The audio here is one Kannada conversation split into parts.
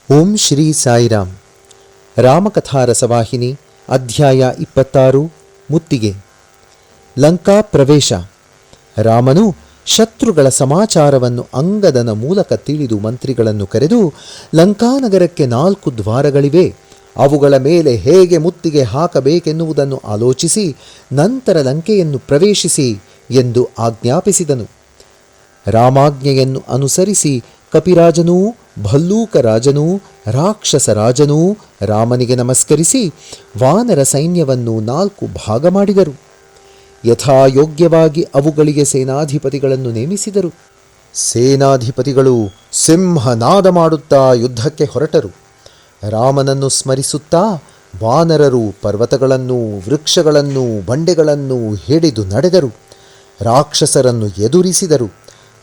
ಓಂ ಶ್ರೀ ಸಾಯಿರಾಮ್. ರಾಮಕಥಾ ರಸವಾಹಿನಿ ಅಧ್ಯಾಯ 26 ಮುತ್ತಿಗೆ. ಲಂಕಾ ಪ್ರವೇಶ. ರಾಮನು ಶತ್ರುಗಳ ಸಮಾಚಾರವನ್ನು ಅಂಗದನ ಮೂಲಕ ತಿಳಿದು ಮಂತ್ರಿಗಳನ್ನು ಕರೆದು, ಲಂಕಾನಗರಕ್ಕೆ 4 ದ್ವಾರಗಳಿವೆ, ಅವುಗಳ ಮೇಲೆ ಹೇಗೆ ಮುತ್ತಿಗೆ ಹಾಕಬೇಕೆನ್ನುವುದನ್ನು ಆಲೋಚಿಸಿ ನಂತರ ಲಂಕೆಯನ್ನು ಪ್ರವೇಶಿಸಿ ಎಂದು ಆಜ್ಞಾಪಿಸಿದನು. ರಾಮಾಜ್ಞೆಯನ್ನು ಅನುಸರಿಸಿ ಕಪಿರಾಜನೂ ಭಲ್ಲೂಕರಾಜನೂ ರಾಕ್ಷಸರಾಜನೂ ರಾಮನಿಗೆ ನಮಸ್ಕರಿಸಿ ವಾನರ ಸೈನ್ಯವನ್ನು 4 ಭಾಗ ಮಾಡಿದರು. ಯಥಾಯೋಗ್ಯವಾಗಿ ಅವುಗಳಿಗೆ ಸೇನಾಧಿಪತಿಗಳನ್ನು ನೇಮಿಸಿದರು. ಸೇನಾಧಿಪತಿಗಳು ಸಿಂಹನಾದ ಮಾಡುತ್ತಾ ಯುದ್ಧಕ್ಕೆ ಹೊರಟರು. ರಾಮನನ್ನು ಸ್ಮರಿಸುತ್ತಾ ವಾನರರು ಪರ್ವತಗಳನ್ನು, ವೃಕ್ಷಗಳನ್ನು, ಬಂಡೆಗಳನ್ನು ಹಿಡಿದು ನಡೆದರು. ರಾಕ್ಷಸರನ್ನು ಎದುರಿಸಿದರು.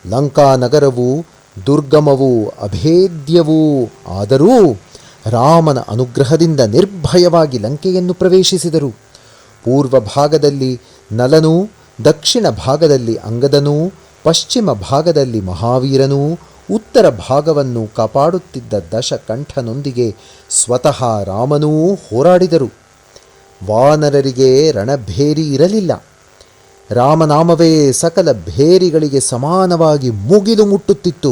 ಲಂಕಾನಗರವು ದುರ್ಗಮವೂ ಅಭೇದ್ಯವೂ ಆದರೂ ರಾಮನ ಅನುಗ್ರಹದಿಂದ ನಿರ್ಭಯವಾಗಿ ಲಂಕೆಯನ್ನು ಪ್ರವೇಶಿಸಿದರು. ಪೂರ್ವ ಭಾಗದಲ್ಲಿ ನಲನೂ, ದಕ್ಷಿಣ ಭಾಗದಲ್ಲಿ ಅಂಗದನೂ, ಪಶ್ಚಿಮ ಭಾಗದಲ್ಲಿ ಮಹಾವೀರನೂ, ಉತ್ತರ ಭಾಗವನ್ನು ಕಾಪಾಡುತ್ತಿದ್ದ ದಶಕಂಠನೊಂದಿಗೆ ಸ್ವತಃ ರಾಮನೂ ಹೋರಾಡಿದರು. ವಾನರರಿಗೆ ರಣಭೇರಿ ಇರಲಿಲ್ಲ. ರಾಮನಾಮವೇ ಸಕಲ ಭೇರಿಗಳಿಗೆ ಸಮಾನವಾಗಿ ಮುಗಿಲು ಮುಟ್ಟುತ್ತಿತ್ತು.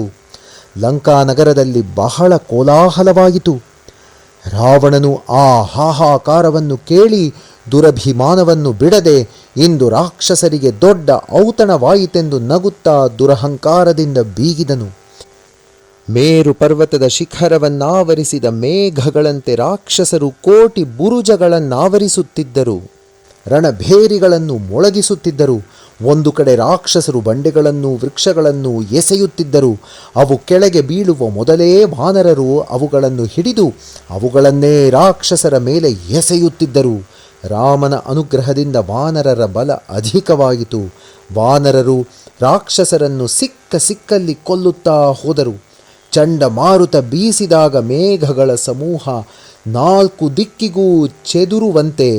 ಲಂಕಾನಗರದಲ್ಲಿ ಬಹಳ ಕೋಲಾಹಲವಾಯಿತು. ರಾವಣನು ಆ ಹಾಹಾಕಾರವನ್ನು ಕೇಳಿ ದುರಭಿಮಾನವನ್ನು ಬಿಡದೆ, ಇಂದು ರಾಕ್ಷಸರಿಗೆ ದೊಡ್ಡ ಔತಣವಾಯಿತೆಂದು ನಗುತ್ತಾ ದುರಹಂಕಾರದಿಂದ ಬೀಗಿದನು. ಮೇರು ಪರ್ವತದ ಶಿಖರವನ್ನಾವರಿಸಿದ ಮೇಘಗಳಂತೆ ರಾಕ್ಷಸರು ಕೋಟಿ ಬುರುಜಗಳನ್ನಾವರಿಸುತ್ತಿದ್ದರು. ರಣಭೇರಿಗಳನ್ನು ಮೊಳಗಿಸುತ್ತಿದ್ದರು. ಒಂದು ಕಡೆ ರಾಕ್ಷಸರು ಬಂಡೆಗಳನ್ನು, ವೃಕ್ಷಗಳನ್ನು ಎಸೆಯುತ್ತಿದ್ದರು. ಅವು ಕೆಳಗೆ ಬೀಳುವ ಮೊದಲೇ ವಾನರರು ಅವುಗಳನ್ನು ಹಿಡಿದು ಅವುಗಳನ್ನೇ ರಾಕ್ಷಸರ ಮೇಲೆ ಎಸೆಯುತ್ತಿದ್ದರು. ರಾಮನ ಅನುಗ್ರಹದಿಂದ ವಾನರರ ಬಲ ಅಧಿಕವಾಯಿತು. ವಾನರರು ರಾಕ್ಷಸರನ್ನು ಸಿಕ್ಕಲ್ಲಿ ಕೊಲ್ಲುತ್ತಾ ಹೋದರು. ಚಂಡಮಾರುತ ಬೀಸಿದಾಗ ಮೇಘಗಳ ಸಮೂಹ 4 ದಿಕ್ಕಿಗೂ ಚೆದುರುವಂತೆ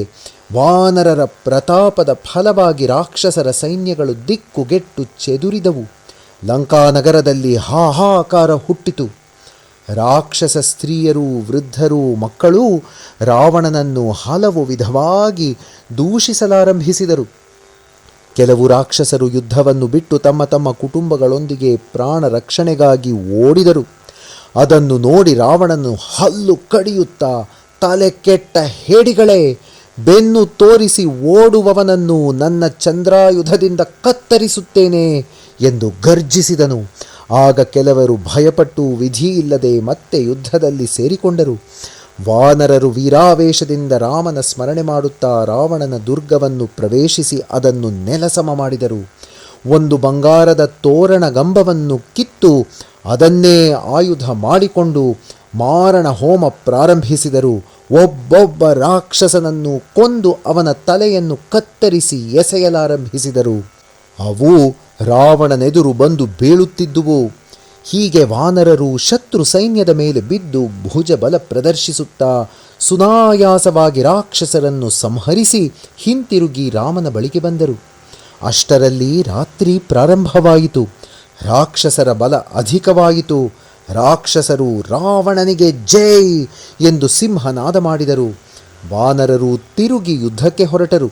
ವಾನರರ ಪ್ರತಾಪದ ಫಲವಾಗಿ ರಾಕ್ಷಸರ ಸೈನ್ಯಗಳು ದಿಕ್ಕುಗೆಟ್ಟು ಚೆದುರಿದವು. ಲಂಕಾನಗರದಲ್ಲಿ ಹಾಹಾಕಾರ ಹುಟ್ಟಿತು. ರಾಕ್ಷಸ ಸ್ತ್ರೀಯರು, ವೃದ್ಧರು, ಮಕ್ಕಳೂ ರಾವಣನನ್ನು ಹಲವು ವಿಧವಾಗಿ ದೂಷಿಸಲಾರಂಭಿಸಿದರು. ಕೆಲವು ರಾಕ್ಷಸರು ಯುದ್ಧವನ್ನು ಬಿಟ್ಟು ತಮ್ಮ ತಮ್ಮ ಕುಟುಂಬಗಳೊಂದಿಗೆ ಪ್ರಾಣ ರಕ್ಷಣೆಗಾಗಿ ಓಡಿದರು. ಅದನ್ನು ನೋಡಿ ರಾವಣನು ಹಲ್ಲು ಕಡಿಯುತ್ತಾ, ತಲೆ ಕೆಟ್ಟ ಹೇಡಿಗಳೇ, ಬೆನ್ನು ತೋರಿಸಿ ಓಡುವವನನ್ನು ನನ್ನ ಚಂದ್ರಾಯುಧದಿಂದ ಕತ್ತರಿಸುತ್ತೇನೆ ಎಂದು ಗರ್ಜಿಸಿದನು. ಆಗ ಕೆಲವರು ಭಯಪಟ್ಟು ವಿಧಿಯಿಲ್ಲದೆ ಮತ್ತೆ ಯುದ್ಧದಲ್ಲಿ ಸೇರಿಕೊಂಡರು. ವಾನರರು ವೀರಾವೇಶದಿಂದ ರಾಮನ ಸ್ಮರಣೆ ಮಾಡುತ್ತಾ ರಾವಣನ ದುರ್ಗವನ್ನು ಪ್ರವೇಶಿಸಿ ಅದನ್ನು ನೆಲಸಮ ಮಾಡಿದರು. ಒಂದು ಬಂಗಾರದ ತೋರಣ ಗಂಬವನ್ನು ಕಿತ್ತು ಅದನ್ನೇ ಆಯುಧ ಮಾಡಿಕೊಂಡು ಮಾರಣ ಹೋಮ ಪ್ರಾರಂಭಿಸಿದರು. ಒಬ್ಬೊಬ್ಬ ರಾಕ್ಷಸನನ್ನು ಕೊಂದು ಅವನ ತಲೆಯನ್ನು ಕತ್ತರಿಸಿ ಎಸೆಯಲಾರಂಭಿಸಿದರು. ಅವು ರಾವಣನೆದುರು ಬಂದು ಬೀಳುತ್ತಿದ್ದುವು. ಹೀಗೆ ವಾನರರು ಶತ್ರು ಸೈನ್ಯದ ಮೇಲೆ ಬಿದ್ದು ಭುಜಬಲ ಪ್ರದರ್ಶಿಸುತ್ತಾ ಸುನಾಯಾಸವಾಗಿ ರಾಕ್ಷಸರನ್ನು ಸಂಹರಿಸಿ ಹಿಂತಿರುಗಿ ರಾಮನ ಬಳಿಗೆ ಬಂದರು. ಅಷ್ಟರಲ್ಲಿ ರಾತ್ರಿ ಪ್ರಾರಂಭವಾಯಿತು. ರಾಕ್ಷಸರ ಬಲ ಅಧಿಕವಾಯಿತು. ರಾಕ್ಷಸರು ರಾವಣನಿಗೆ ಜೈ ಎಂದು ಸಿಂಹನಾದ ಮಾಡಿದರು. ವಾನರರು ತಿರುಗಿ ಯುದ್ಧಕ್ಕೆ ಹೊರಟರು.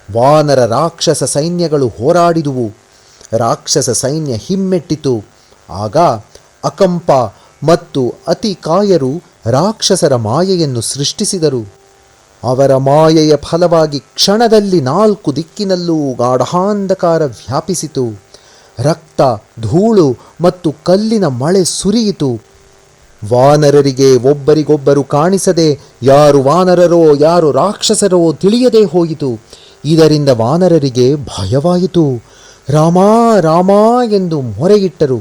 ವಾನರ ರಾಕ್ಷಸ ಸೈನ್ಯಗಳು ಹೋರಾಡಿದುವು. ರಾಕ್ಷಸ ಸೈನ್ಯ ಹಿಮ್ಮೆಟ್ಟಿತು. ಆಗ ಅಕಂಪ ಮತ್ತು ಅತಿಕಾಯರು ರಾಕ್ಷಸರ ಮಾಯೆಯನ್ನು ಸೃಷ್ಟಿಸಿದರು. ಅವರ ಮಾಯೆಯ ಫಲವಾಗಿ ಕ್ಷಣದಲ್ಲಿ 4 ದಿಕ್ಕಿನಲ್ಲೂ ಗಾಢಾಂಧಕಾರ ವ್ಯಾಪಿಸಿತು. ರಕ್ತ, ಧೂಳು ಮತ್ತು ಕಲ್ಲಿನ ಮಳೆ ಸುರಿಯಿತು. ವಾನರರಿಗೆ ಒಬ್ಬರಿಗೊಬ್ಬರು ಕಾಣಿಸದೆ ಯಾರು ವಾನರರೋ ಯಾರು ರಾಕ್ಷಸರೋ ತಿಳಿಯದೇ ಹೋಯಿತು. ಇದರಿಂದ ವಾನರರಿಗೆ ಭಯವಾಯಿತು. ರಾಮಾ ರಾಮಾ ಎಂದು ಮೊರೆಯಿಟ್ಟರು.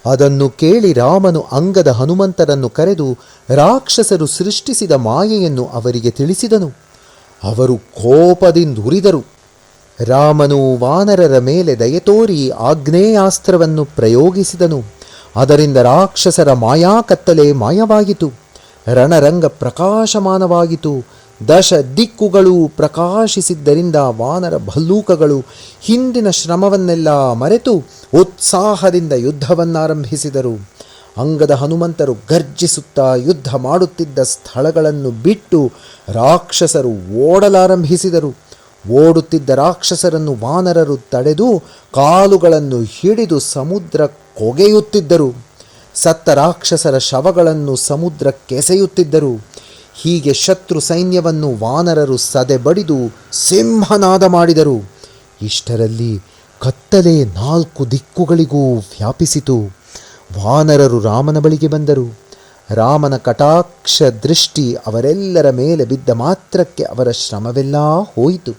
ಅದನ್ನು ಕೇಳಿ ರಾಮನು ಅಂಗದ ಹನುಮಂತರನ್ನು ಕರೆದು ರಾಕ್ಷಸರು ಸೃಷ್ಟಿಸಿದ ಮಾಯೆಯನ್ನು ಅವರಿಗೆ ತಿಳಿಸಿದನು. ಅವರು ಕೋಪದಿಂದುರಿದರು. ರಾಮನು ವಾನರರ ಮೇಲೆ ದಯೆತೋರಿ ಆಗ್ನೇಯಾಸ್ತ್ರವನ್ನು ಪ್ರಯೋಗಿಸಿದನು. ಅದರಿಂದ ರಾಕ್ಷಸರ ಮಾಯಾಕತ್ತಲೆ ಮಾಯವಾಯಿತು. ರಣರಂಗ ಪ್ರಕಾಶಮಾನವಾಯಿತು. 10 ದಿಕ್ಕುಗಳು ಪ್ರಕಾಶಿಸಿದ್ದರಿಂದ ವಾನರ ಭಲ್ಲೂಕಗಳು ಹಿಂದಿನ ಶ್ರಮವನ್ನೆಲ್ಲ ಮರೆತು ಉತ್ಸಾಹದಿಂದ ಯುದ್ಧವನ್ನಾರಂಭಿಸಿದರು. ಅಂಗದ ಹನುಮಂತರು ಗರ್ಜಿಸುತ್ತಾ ಯುದ್ಧ ಮಾಡುತ್ತಿದ್ದ ಸ್ಥಳಗಳನ್ನು ಬಿಟ್ಟು ರಾಕ್ಷಸರು ಓಡಲಾರಂಭಿಸಿದರು. ಓಡುತ್ತಿದ್ದ ರಾಕ್ಷಸರನ್ನು ವಾನರರು ತಡೆದು ಕಾಲುಗಳನ್ನು ಹಿಡಿದು ಸಮುದ್ರ ಕೊಗೆಯುತ್ತಿದ್ದರು. ಸತ್ತ ರಾಕ್ಷಸರ ಶವಗಳನ್ನು ಸಮುದ್ರಕ್ಕೆಸೆಯುತ್ತಿದ್ದರು. ಹೀಗೆ ಶತ್ರು ಸೈನ್ಯವನ್ನು ವಾನರರು ಸದೆಬಡಿದು ಸಿಂಹನಾದ ಮಾಡಿದರು. ಇಷ್ಟರಲ್ಲಿ ಕತ್ತಲೆ 4 ದಿಕ್ಕುಗಳಿಗೂ ವ್ಯಾಪಿಸಿತು. ವಾನರರು ರಾಮನ ಬಳಿಗೆ ಬಂದರು. ರಾಮನ ಕಟಾಕ್ಷ ದೃಷ್ಟಿ ಅವರೆಲ್ಲರ ಮೇಲೆ ಬಿದ್ದ ಮಾತ್ರಕ್ಕೆ ಅವರ ಶ್ರಮವೆಲ್ಲ ಹೋಯಿತು.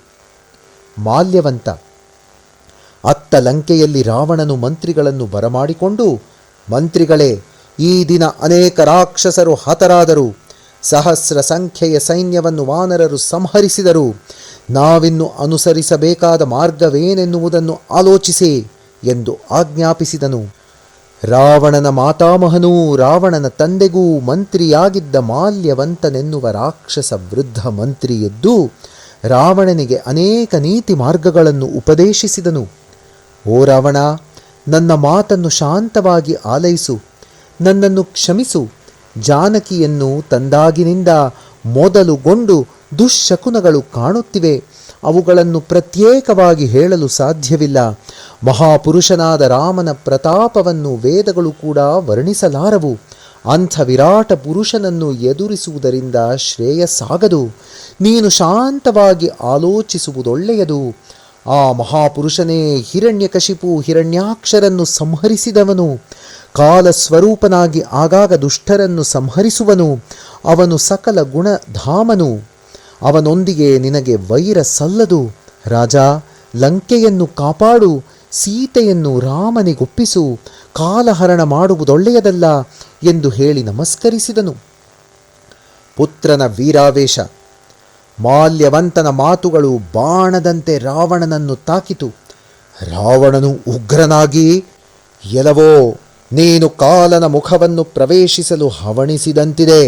ಮಾಲ್ಯವಂತ ಅತ್ತ ಲಂಕೆಯಲ್ಲಿ ರಾವಣನು ಮಂತ್ರಿಗಳನ್ನು ಬರಮಾಡಿಕೊಂಡು, ಮಂತ್ರಿಗಳೇ, ಈ ದಿನ ಅನೇಕ ರಾಕ್ಷಸರು ಹತರಾದರು. ಸಹಸ್ರ ಸಂಖ್ಯೆಯ ಸೈನ್ಯವನ್ನು ವಾನರರು ಸಂಹರಿಸಿದರು. ನಾವಿನ್ನು ಅನುಸರಿಸಬೇಕಾದ ಮಾರ್ಗವೇನೆನ್ನುವುದನ್ನು ಆಲೋಚಿಸಿ ಎಂದು ಆಜ್ಞಾಪಿಸಿದನು. ರಾವಣನ ಮಾತಾಮಹನೂ ರಾವಣನ ತಂದೆಗೂ ಮಂತ್ರಿಯಾಗಿದ್ದ ಮಾಲ್ಯವಂತನೆನ್ನುವ ರಾಕ್ಷಸ ವೃದ್ಧ ಮಂತ್ರಿ ಎದ್ದು ರಾವಣನಿಗೆ ಅನೇಕ ನೀತಿ ಮಾರ್ಗಗಳನ್ನು ಉಪದೇಶಿಸಿದನು. ಓ ರಾವಣ, ನನ್ನ ಮಾತನ್ನು ಶಾಂತವಾಗಿ ಆಲೈಸು. ನನ್ನನ್ನು ಕ್ಷಮಿಸು. ಜಾನಕಿಯನ್ನು ತಂದಾಗಿನಿಂದ ಮೊದಲುಗೊಂಡು ದುಶ್ಶಕುನಗಳು ಕಾಣುತ್ತಿವೆ. ಅವುಗಳನ್ನು ಪ್ರತ್ಯೇಕವಾಗಿ ಹೇಳಲು ಸಾಧ್ಯವಿಲ್ಲ. ಮಹಾಪುರುಷನಾದ ರಾಮನ ಪ್ರತಾಪವನ್ನು ವೇದಗಳು ಕೂಡ ವರ್ಣಿಸಲಾರವು. ಅಂಥ ವಿರಾಟ ಪುರುಷನನ್ನು ಎದುರಿಸುವುದರಿಂದ ಶ್ರೇಯಸ್ಸಾಗದು. ನೀನು ಶಾಂತವಾಗಿ ಆಲೋಚಿಸುವುದೊಳ್ಳೆಯದು. ಆ ಮಹಾಪುರುಷನೇ ಹಿರಣ್ಯಕಶಿಪು ಹಿರಣ್ಯಾಕ್ಷರನ್ನು ಸಂಹರಿಸಿದವನು. ಕಾಲಸ್ವರೂಪನಾಗಿ ಆಗಾಗ ದುಷ್ಟರನ್ನು ಸಂಹರಿಸುವನು. ಅವನು ಸಕಲ ಗುಣಧಾಮನು. ಅವನೊಂದಿಗೆ ನಿನಗೆ ವೈರ ಸಲ್ಲದು. ರಾಜ, ಲಂಕೆಯನ್ನು ಕಾಪಾಡು. ಸೀತೆಯನ್ನು ರಾಮನಿಗೊಪ್ಪಿಸು. ಕಾಲಹರಣ ಮಾಡುವುದೊಳ್ಳೆಯದಲ್ಲ ಎಂದು ಹೇಳಿ ನಮಸ್ಕರಿಸಿದನು. ಪುತ್ರನ ವೀರಾವೇಶ. ಮಾಲ್ಯವಂತನ ಮಾತುಗಳು ಬಾಣದಂತೆ ರಾವಣನನ್ನು ತಾಕಿತು. ರಾವಣನು ಉಗ್ರನಾಗಿ, ಎಲವೋ, ನೀನು ಕಾಲನ ಮುಖವನ್ನು ಪ್ರವೇಶಿಸಲು ಹವಣಿಸಿದಂತಿದೆ.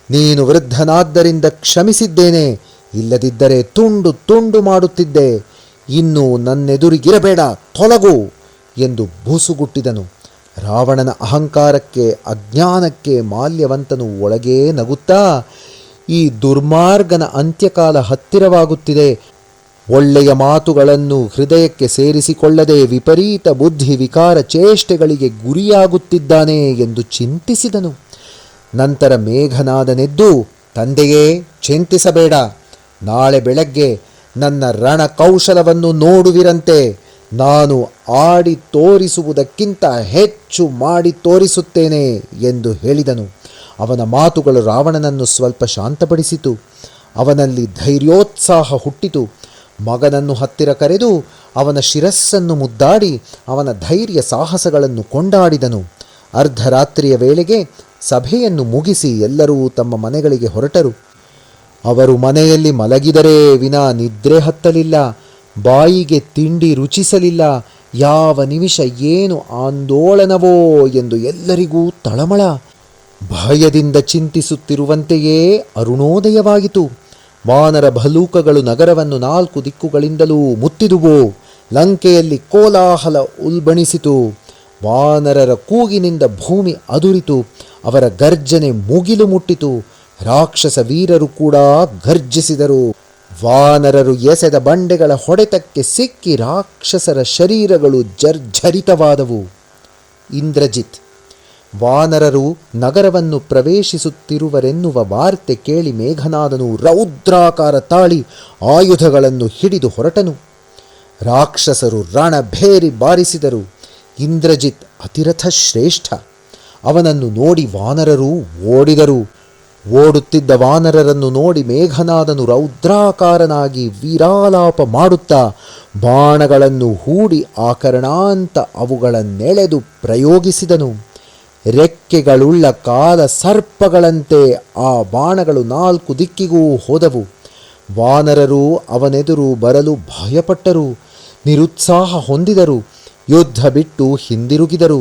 ನೀನು ವೃದ್ಧನಾದ್ದರಿಂದ ಕ್ಷಮಿಸಿದ್ದೇನೆ. ಇಲ್ಲದಿದ್ದರೆ ತುಂಡು ತುಂಡು ಮಾಡುತ್ತಿದ್ದೆ. ಇನ್ನು ನನ್ನೆದುರಿಗಿರಬೇಡ, ತೊಲಗು ಎಂದು ಬೂಸುಗುಟ್ಟಿದನು. ರಾವಣನ ಅಹಂಕಾರಕ್ಕೆ, ಅಜ್ಞಾನಕ್ಕೆ ಮಾಲ್ಯವಂತನು ಒಳಗೇ ನಗುತ್ತಾ, ಈ ದುರ್ಮಾರ್ಗನ ಅಂತ್ಯಕಾಲ ಹತ್ತಿರವಾಗುತ್ತಿದೆ. ಒಳ್ಳೆಯ ಮಾತುಗಳನ್ನು ಹೃದಯಕ್ಕೆ ಸೇರಿಸಿಕೊಳ್ಳದೆ ವಿಪರೀತ ಬುದ್ಧಿ ವಿಕಾರ ಚೇಷ್ಟೆಗಳಿಗೆ ಗುರಿಯಾಗುತ್ತಿದ್ದಾನೆ ಎಂದು ಚಿಂತಿಸಿದನು. ನಂತರ ಮೇಘನಾದನೆದ್ದು, ತಂದೆಯೇ, ಚಿಂತಿಸಬೇಡ. ನಾಳೆ ಬೆಳಗ್ಗೆ ನನ್ನ ರಣಕೌಶಲವನ್ನು ನೋಡುವಿರಂತೆ. ನಾನು ಆಡಿ ತೋರಿಸುವುದಕ್ಕಿಂತ ಹೆಚ್ಚು ಮಾಡಿ ತೋರಿಸುತ್ತೇನೆ ಎಂದು ಹೇಳಿದನು. ಅವನ ಮಾತುಗಳು ರಾವಣನನ್ನು ಸ್ವಲ್ಪ ಶಾಂತಪಡಿಸಿತು. ಅವನಲ್ಲಿ ಧೈರ್ಯೋತ್ಸಾಹ ಹುಟ್ಟಿತು. ಮಗನನ್ನು ಹತ್ತಿರ ಕರೆದು ಅವನ ಶಿರಸ್ಸನ್ನು ಮುದ್ದಾಡಿ ಅವನ ಧೈರ್ಯ ಸಾಹಸಗಳನ್ನು ಕೊಂಡಾಡಿದನು. ಅರ್ಧರಾತ್ರಿಯ ವೇಳೆಗೆ ಸಭೆಯನ್ನು ಮುಗಿಸಿ ಎಲ್ಲರೂ ತಮ್ಮ ಮನೆಗಳಿಗೆ ಹೊರಟರು. ಅವರು ಮನೆಯಲ್ಲಿ ಮಲಗಿದರೇ ವಿನಾ ನಿದ್ರೆ ಹತ್ತಲಿಲ್ಲ. ಬಾಯಿಗೆ ತಿಂಡಿ ರುಚಿಸಲಿಲ್ಲ. ಯಾವ ನಿಮಿಷ ಏನು ಆಂದೋಲನವೋ ಎಂದು ಎಲ್ಲರಿಗೂ ತಳಮಳ. ಭಯದಿಂದ ಚಿಂತಿಸುತ್ತಿರುವಂತೆಯೇ ಅರುಣೋದಯವಾಗಿತು. ವಾನರ ಭಲೂಕಗಳು ನಗರವನ್ನು 4 ದಿಕ್ಕುಗಳಿಂದಲೂ ಮುತ್ತಿದುವು. ಲಂಕೆಯಲ್ಲಿ ಕೋಲಾಹಲ ಉಲ್ಬಣಿಸಿತು. ವಾನರರ ಕೂಗಿನಿಂದ ಭೂಮಿ ಅದುರಿತು. ಅವರ ಗರ್ಜನೆ ಮುಗಿಲು ಮುಟ್ಟಿತು. ರಾಕ್ಷಸ ವೀರರು ಕೂಡ ಗರ್ಜಿಸಿದರು. ವಾನರರು ಎಸೆದ ಬಂಡೆಗಳ ಹೊಡೆತಕ್ಕೆ ಸಿಕ್ಕಿ ರಾಕ್ಷಸರ ಶರೀರಗಳು ಜರ್ಝರಿತವಾದವು. ಇಂದ್ರಜಿತ್. ವಾನರರು ನಗರವನ್ನು ಪ್ರವೇಶಿಸುತ್ತಿರುವರೆನ್ನುವ ವಾರ್ತೆ ಕೇಳಿ ಮೇಘನಾದನು ರೌದ್ರಾಕಾರ ತಾಳಿ ಆಯುಧಗಳನ್ನು ಹಿಡಿದು ಹೊರಟನು. ರಾಕ್ಷಸರು ರಣಭೇರಿ ಬಾರಿಸಿದರು. ಇಂದ್ರಜಿತ್ ಅತಿರಥ ಶ್ರೇಷ್ಠ. ಅವನನ್ನು ನೋಡಿ ವಾನರರು ಓಡಿದರು. ಓಡುತ್ತಿದ್ದ ವಾನರರನ್ನು ನೋಡಿ ಮೇಘನಾದನು ರೌದ್ರಾಕಾರನಾಗಿ ವೀರಾಲಾಪ ಮಾಡುತ್ತಾ ಬಾಣಗಳನ್ನು ಹೂಡಿ ಆಕರಣಾಂತ ಅವುಗಳನ್ನೆಳೆದು ಪ್ರಯೋಗಿಸಿದನು. ರೆಕ್ಕೆಗಳುಳ್ಳ ಕಾಲ ಸರ್ಪಗಳಂತೆ ಆ ಬಾಣಗಳು 4 ದಿಕ್ಕಿಗೂ ಹೋದವು. ವಾನರರು ಅವನೆದುರು ಬರಲು ಭಯಪಟ್ಟರು. ನಿರುತ್ಸಾಹ ಹೊಂದಿದರು. ಯುದ್ಧ ಬಿಟ್ಟು ಹಿಂದಿರುಗಿದರು.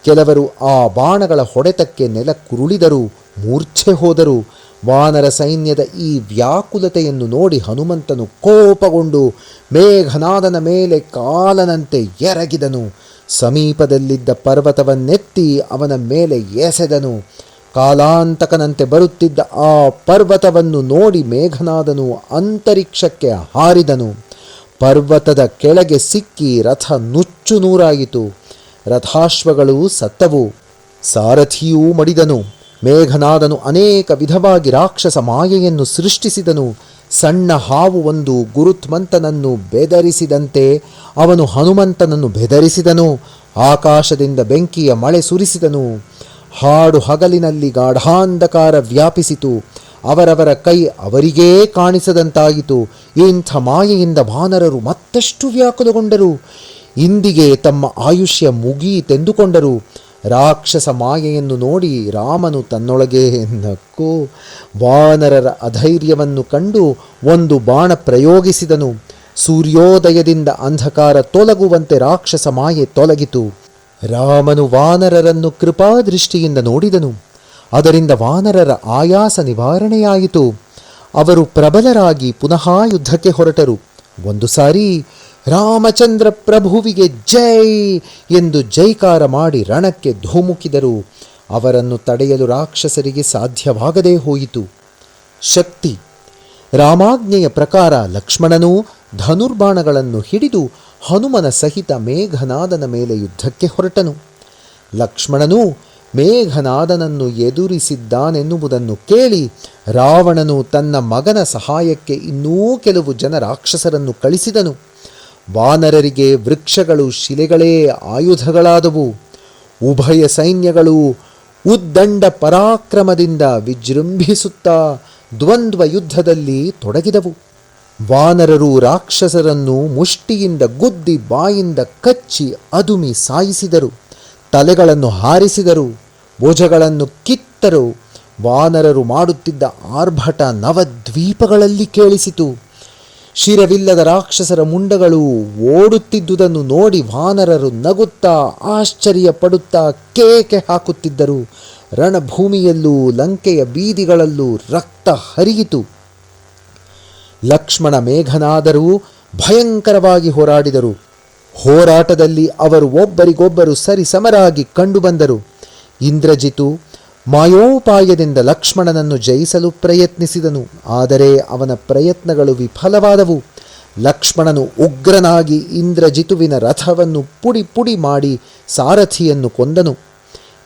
ಕೆಲವರು ಆ ಬಾಣಗಳ ಹೊಡೆತಕ್ಕೆ ನೆಲಕ್ಕುರುಳಿದರು, ಮೂರ್ಛೆ ಹೋದರು. ವಾನರ ಸೈನ್ಯದ ಈ ವ್ಯಾಕುಲತೆಯನ್ನು ನೋಡಿ ಹನುಮಂತನು ಕೋಪಗೊಂಡು ಮೇಘನಾದನ ಮೇಲೆ ಕಾಲನಂತೆ ಎರಗಿದನು. ಸಮೀಪದಲ್ಲಿದ್ದ ಪರ್ವತವನ್ನೆತ್ತಿ ಅವನ ಮೇಲೆ ಎಸೆದನು. ಕಾಲಾಂತಕನಂತೆ ಬರುತ್ತಿದ್ದ ಆ ಪರ್ವತವನ್ನು ನೋಡಿ ಮೇಘನಾದನು ಅಂತರಿಕ್ಷಕ್ಕೆ ಹಾರಿದನು. ಪರ್ವತದ ಕೆಳಗೆ ಸಿಕ್ಕಿ ರಥ ನುಚ್ಚು ನೂರಾಯಿತು. ರಥಾಶ್ವಗಳು ಸತ್ತವು. ಸಾರಥಿಯೂ ಮಡಿದನು. ಮೇಘನಾದನು ಅನೇಕ ವಿಧವಾಗಿ ರಾಕ್ಷಸ ಮಾಯೆಯನ್ನು ಸೃಷ್ಟಿಸಿದನು. ಸಣ್ಣ ಹಾವು ಒಂದು ಗುರುತ್ಮಂತನನ್ನು ಬೆದರಿಸಿದಂತೆ ಅವನು ಹನುಮಂತನನ್ನು ಬೆದರಿಸಿದನು. ಆಕಾಶದಿಂದ ಬೆಂಕಿಯ ಮಳೆ ಸುರಿಸಿದನು. ಹಾಡು ಹಗಲಿನಲ್ಲಿ ಗಾಢಾಂಧಕಾರ ವ್ಯಾಪಿಸಿತು. ಅವರವರ ಕೈ ಅವರಿಗೇ ಕಾಣಿಸದಂತಾಯಿತು. ಇಂಥ ಮಾಯೆಯಿಂದ ವಾನರರು ಮತ್ತಷ್ಟು ವ್ಯಾಕುಲಗೊಂಡರು. ಇಂದಿಗೆ ತಮ್ಮ ಆಯುಷ್ಯ ಮುಗಿಯಿತೆಂದುಕೊಂಡರು. ರಾಕ್ಷಸ ಮಾಯೆಯನ್ನು ನೋಡಿ ರಾಮನು ತನ್ನೊಳಗೆ ನಕ್ಕು ವಾನರರ ಅಧೈರ್ಯವನ್ನು ಕಂಡು ಒಂದು ಬಾಣ ಪ್ರಯೋಗಿಸಿದನು. ಸೂರ್ಯೋದಯದಿಂದ ಅಂಧಕಾರ ತೊಲಗುವಂತೆ ರಾಕ್ಷಸ ಮಾಯೆ ತೊಲಗಿತು. ರಾಮನು ವಾನರರನ್ನು ಕೃಪಾದೃಷ್ಟಿಯಿಂದ ನೋಡಿದನು. ಅದರಿಂದ ವಾನರರ ಆಯಾಸ ನಿವಾರಣೆಯಾಯಿತು. ಅವರು ಪ್ರಬಲರಾಗಿ ಪುನಃ ಯುದ್ಧಕ್ಕೆ ಹೊರಟರು. ಒಂದು ಸಾರಿ ರಾಮಚಂದ್ರ ಪ್ರಭುವಿಗೆ ಜೈ ಎಂದು ಜೈಕಾರ ಮಾಡಿ ರಣಕ್ಕೆ ಧುಮುಕಿದರು. ಅವರನ್ನು ತಡೆಯಲು ರಾಕ್ಷಸರಿಗೆ ಸಾಧ್ಯವಾಗದೇ ಹೋಯಿತು. ಶಕ್ತಿ ರಾಮಾಜ್ಞೆಯ ಪ್ರಕಾರ ಲಕ್ಷ್ಮಣನು ಧನುರ್ಬಾಣಗಳನ್ನು ಹಿಡಿದು ಹನುಮನ ಸಹಿತ ಮೇಘನಾದನ ಮೇಲೆ ಯುದ್ಧಕ್ಕೆ ಹೊರಟನು. ಲಕ್ಷ್ಮಣನು ಮೇಘನಾದನನ್ನು ಎದುರಿಸಿದ್ದಾನೆನ್ನುವುದನ್ನು ಕೇಳಿ ರಾವಣನು ತನ್ನ ಮಗನ ಸಹಾಯಕ್ಕೆ ಇನ್ನೂ ಕೆಲವು ಜನ ರಾಕ್ಷಸರನ್ನು ಕಳಿಸಿದನು. ವಾನರರಿಗೆ ವೃಕ್ಷಗಳು ಶಿಲೆಗಳೇ ಆಯುಧಗಳಾದವು. ಉಭಯ ಸೈನ್ಯಗಳು ಉದ್ದಂಡ ಪರಾಕ್ರಮದಿಂದ ವಿಜೃಂಭಿಸುತ್ತಾ ದ್ವಂದ್ವ ಯುದ್ಧದಲ್ಲಿ ತೊಡಗಿದವು. ವಾನರರು ರಾಕ್ಷಸರನ್ನು ಮುಷ್ಟಿಯಿಂದ ಗುದ್ದಿ ಬಾಯಿಂದ ಕಚ್ಚಿ ಅದುಮಿ ಸಾಯಿಸಿದರು. ತಲೆಗಳನ್ನು ಹಾರಿಸಿದರು, ಭುಜಗಳನ್ನು ಕಿತ್ತರು. ವಾನರರು ಮಾಡುತ್ತಿದ್ದ ಆರ್ಭಟ ನವದ್ವೀಪಗಳಲ್ಲಿ ಕೇಳಿಸಿತು. ಶಿರವಿಲ್ಲದ ರಾಕ್ಷಸರ ಮುಂಡಗಳು ಓಡುತ್ತಿದ್ದುದನ್ನು ನೋಡಿ ವಾನರರು ನಗುತ್ತಾ ಆಶ್ಚರ್ಯಪಡುತ್ತಾ ಕೇಕೆ ಹಾಕುತ್ತಿದ್ದರು. ರಣಭೂಮಿಯಲ್ಲೂ ಲಂಕೆಯ ಬೀದಿಗಳಲ್ಲೂ ರಕ್ತ ಹರಿಯಿತು. ಲಕ್ಷ್ಮಣ ಮೇಘನಾದರೂ ಭಯಂಕರವಾಗಿ ಹೋರಾಡಿದರು. ಹೋರಾಟದಲ್ಲಿ ಅವರು ಒಬ್ಬರಿಗೊಬ್ಬರು ಸರಿಸಮರಾಗಿ ಕಂಡುಬಂದರು. ಇಂದ್ರಜಿತು ಮಾಯೋಪಾಯದಿಂದ ಲಕ್ಷ್ಮಣನನ್ನು ಜಯಿಸಲು ಪ್ರಯತ್ನಿಸಿದನು. ಆದರೆ ಅವನ ಪ್ರಯತ್ನಗಳು ವಿಫಲವಾದವು. ಲಕ್ಷ್ಮಣನು ಉಗ್ರನಾಗಿ ಇಂದ್ರಜಿತುವಿನ ರಥವನ್ನು ಪುಡಿ ಪುಡಿ ಮಾಡಿ ಸಾರಥಿಯನ್ನು ಕೊಂದನು.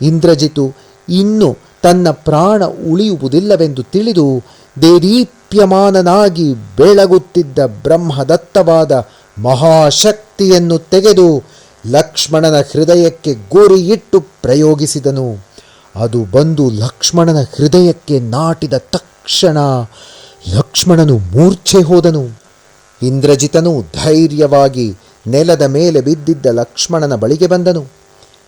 ಇಂದ್ರಜಿತು ಇನ್ನು ತನ್ನ ಪ್ರಾಣ ಉಳಿಯುವುದಿಲ್ಲವೆಂದು ತಿಳಿದು ದೇದೀಪ್ಯಮಾನನಾಗಿ ಬೆಳಗುತ್ತಿದ್ದ ಬ್ರಹ್ಮದತ್ತವಾದ ಮಹಾಶಕ್ತಿಯನ್ನು ತೆಗೆದು ಲಕ್ಷ್ಮಣನ ಹೃದಯಕ್ಕೆ ಗುರಿಯಿಟ್ಟು ಪ್ರಯೋಗಿಸಿದನು. ಅದು ಬಂದು ಲಕ್ಷ್ಮಣನ ಹೃದಯಕ್ಕೆ ನಾಟಿದ ತಕ್ಷಣ ಲಕ್ಷ್ಮಣನು ಮೂರ್ಛೆ ಹೋದನು. ಇಂದ್ರಜಿತನು ಧೈರ್ಯವಾಗಿ ನೆಲದ ಮೇಲೆ ಬಿದ್ದಿದ್ದ ಲಕ್ಷ್ಮಣನ ಬಳಿಗೆ ಬಂದನು.